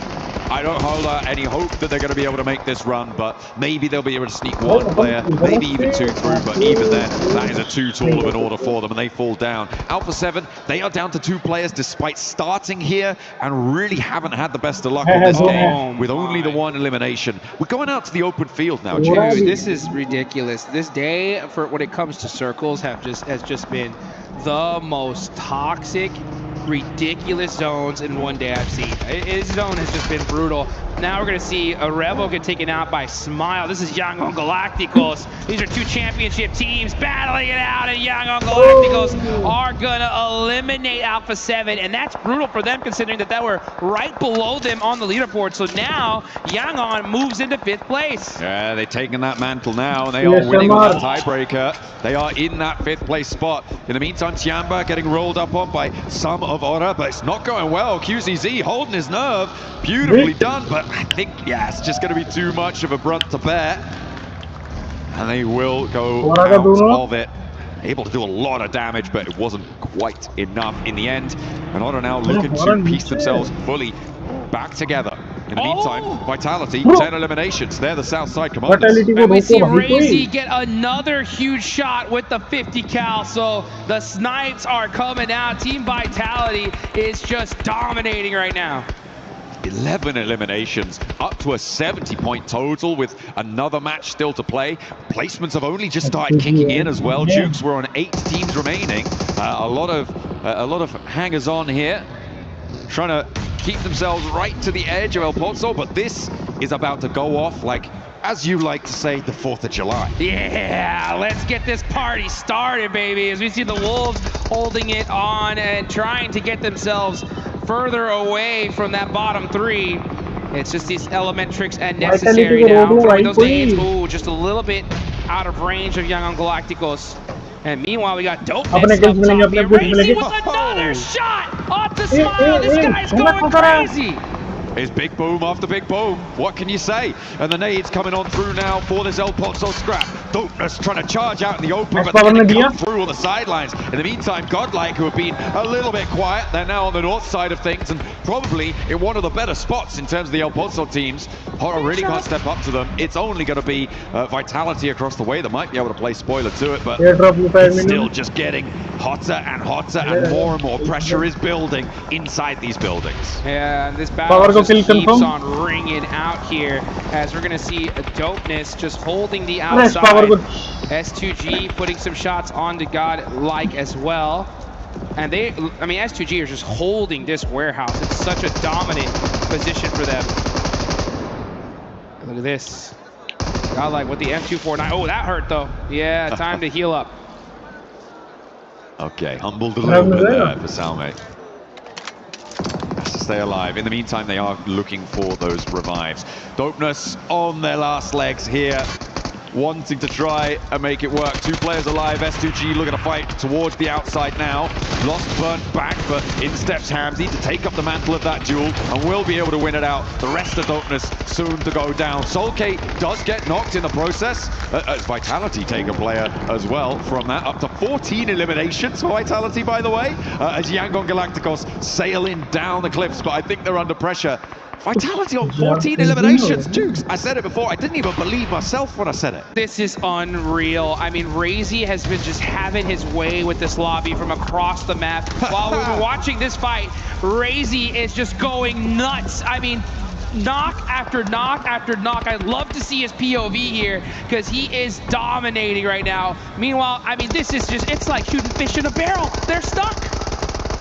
I don't hold any hope that they're going to be able to make this run, but maybe they'll be able to sneak one player, maybe even two through, but even then, that is a too tall of an order for them, and they fall down. Alpha 7, they are down to 2 players despite starting here and really haven't had the best of luck on this game with only the 1 elimination. We're going out to the open field now, James. Dude, this is ridiculous. This day, for when it comes to circles, has just been the most toxic, ridiculous zones in one day I've seen. His zone has just been brutal. Now we're going to see a Rebel get taken out by Smile. This is Young on Galacticos. These are 2 championship teams battling it out, and Young on Galacticos are going to eliminate Alpha 7, and that's brutal for them considering that they were right below them on the leaderboard. So now Young on moves into 5th place. Yeah, they've taken that mantle now, and they are winning on that tiebreaker. They are in that 5th place spot. In the meantime, Tiamba getting rolled up on by some of Aura, but it's not going well. QZZ holding his nerve. Beautifully done, but I think, yeah, it's just going to be too much of a brunt to bear. And they will go out of it. Able to do a lot of damage, but it wasn't quite enough in the end. And Aura now looking to piece themselves fully back together. In the meantime, Vitality, 10 eliminations. They're the Southside Commanders. And we see Razy get another huge shot with the 50 cal. So the snipes are coming out. Team Vitality is just dominating right now. 11 eliminations, up to a 70-point total with another match still to play. Placements have only just started kicking in as well. Jukes were on 8 teams remaining. A lot of hangers on here, trying to keep themselves right to the edge of El Pozo, but this is about to go off like, as you like to say, the 4th of July. Yeah, let's get this party started, baby. As we see the Wolves holding it on and trying to get themselves further away from that bottom 3. It's just these element tricks and necessary now. Throwing those nades, ooh, just a little bit out of range of Young on Galacticos. And meanwhile, we got Dopeness up top here. Razy with another shot off the Smile. This guy's going crazy. Is big boom after big boom. What can you say? And the nades coming on through now for this El Pozo scrap. Dopeness trying to charge out in the open, but they're going to come through on the sidelines. In the meantime, Godlike, who have been a little bit quiet, they're now on the north side of things and probably in one of the better spots in terms of the El Pozo teams. Horror really can't step up to them. It's only going to be Vitality across the way that might be able to play spoiler to it, but it's still just getting hotter and hotter, and more pressure is building inside these buildings. Yeah, and this battle just keeps on ringing out here as we're going to see Dopeness just holding the outside. S2G putting some shots onto Godlike as well. And S2G are just holding this warehouse. It's such a dominant position for them. Look at this. Godlike with the M249. Oh, that hurt though. Yeah, time to heal up. Okay, humbled a little bit there for Salme. Has to stay alive. In the meantime, they are looking for those revives. Dopeness on their last legs here, wanting to try and make it work. 2 players alive. S2G looking to fight towards the outside now. Lost, burnt back, but in steps Hamzy to take up the mantle of that duel and will be able to win it out. The rest of Dopeness soon to go down. Soulcate does get knocked in the process, as Vitality take a player as well from that. Up to 14 eliminations for Vitality, by the way, as Yangon Galacticos sailing down the cliffs, but I think they're under pressure. Vitality on 14 eliminations. Jukes, I said it before, I didn't even believe myself when I said it. This is unreal. I mean, Razy has been just having his way with this lobby from across the map. While we were watching this fight, Razy is just going nuts. I mean, knock after knock after knock. I'd love to see his POV here because he is dominating right now. Meanwhile, I mean, this is just, it's like shooting fish in a barrel. They're stuck.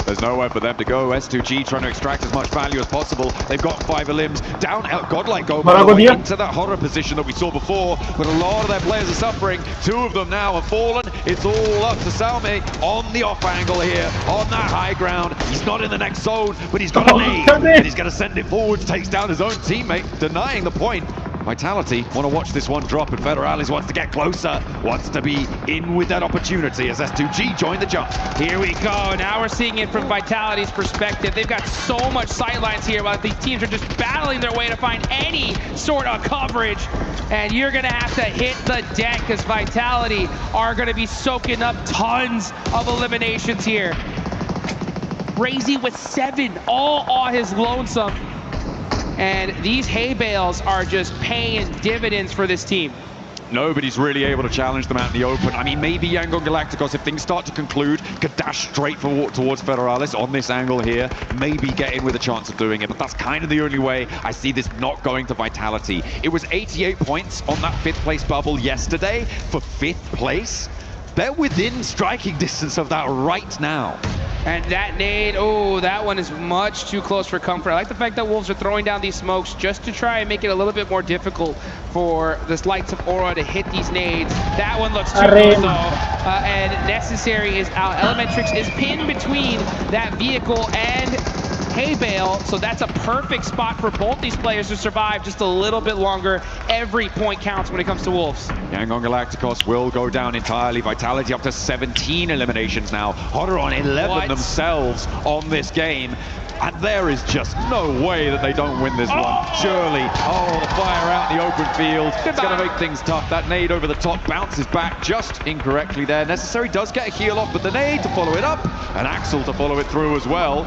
There's nowhere for them to go. S2G trying to extract as much value as possible. They've got 5 limbs down. Godlike go into that horror position that we saw before, but a lot of their players are suffering. 2 of them now have fallen. It's all up to Salme on the off angle here, on that high ground. He's not in the next zone, but he's got a nade, and he's going to send it forwards, takes down his own teammate, denying the point. Vitality want to watch this one drop, and Federalis wants to get closer, wants to be in with that opportunity as S2G join the jump. Here we go. Now we're seeing it from Vitality's perspective. They've got so much sightlines here, but these teams are just battling their way to find any sort of coverage. And you're going to have to hit the deck because Vitality are going to be soaking up tons of eliminations here. Razy with 7, all on his lonesome. And these hay bales are just paying dividends for this team. Nobody's really able to challenge them out in the open. I mean, maybe Yangon Galacticos, if things start to conclude, could dash straight towards Federalis on this angle here, maybe get in with a chance of doing it, but that's kind of the only way I see this not going to Vitality. It was 88 points on that 5th place bubble yesterday for 5th place. They're within striking distance of that right now. And that nade, oh, that one is much too close for comfort. I like the fact that Wolves are throwing down these smokes just to try and make it a little bit more difficult for this Lights of Aura to hit these nades. That one looks too close though. And Necessary is out. Elementrix is pinned between that vehicle and hay bale, so that's a perfect spot for both these players to survive just a little bit longer. Every point counts when it comes to Wolves. Yangon Galacticos will go down entirely. Vitality up to 17 eliminations now. Horror on 11 themselves on this game. And there is just no way that they don't win this one. Surely. Oh, the fire out in the open field. It's going to make things tough. That nade over the top bounces back just incorrectly there. Necessary does get a heal off, but the nade to follow it up, and Axel to follow it through as well.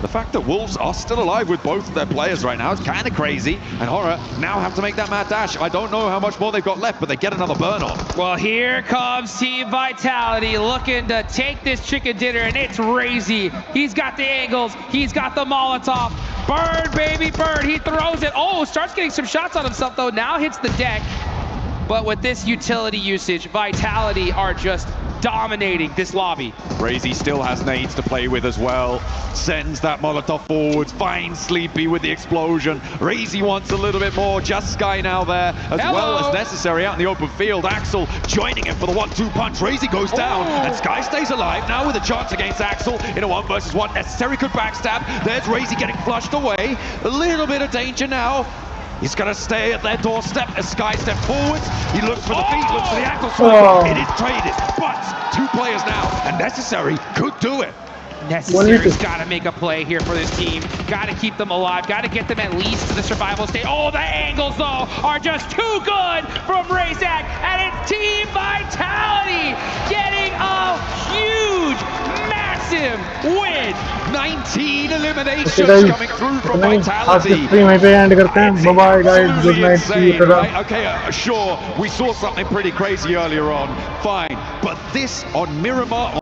The fact that Wolves are still alive with both of their players right now is kind of crazy. And Horror now have to make that mad dash. I don't know how much more they've got left, but they get another burn on. Well, here comes Team Vitality looking to take this chicken dinner, and it's Razy. He's got the angles. He's got the Molotov. Burn, baby, burn. He throws it. Oh, starts getting some shots on himself, though. Now hits the deck. But with this utility usage, Vitality are just dominating this lobby. Razy still has nades to play with as well. Sends that Molotov forwards, finds Sleepy with the explosion. Razy wants a little bit more. Just Sky now there, as well as Necessary out in the open field. Axel joining him for the 1-2 punch. Razy goes down, and Sky stays alive now with a chance against Axel in a 1 versus 1. Necessary could backstab. There's Razy getting flushed away. A little bit of danger now. He's going to stay at their doorstep as Sky steps forwards. He looks for the feet, looks for the ankle swipe. It is traded, but 2 players now, and Necessary could do it. Necessary's got to make a play here for this team. Got to keep them alive. Got to get them at least to the survival state. Oh, the angles, though, are just too good from Razak. And it's Team Vitality getting a huge, massive win. 19 eliminations coming through from Vitality. Bye-bye, guys. Good night. See you. Right? Okay, sure, we saw something pretty crazy earlier on. Fine. But this on Miramar...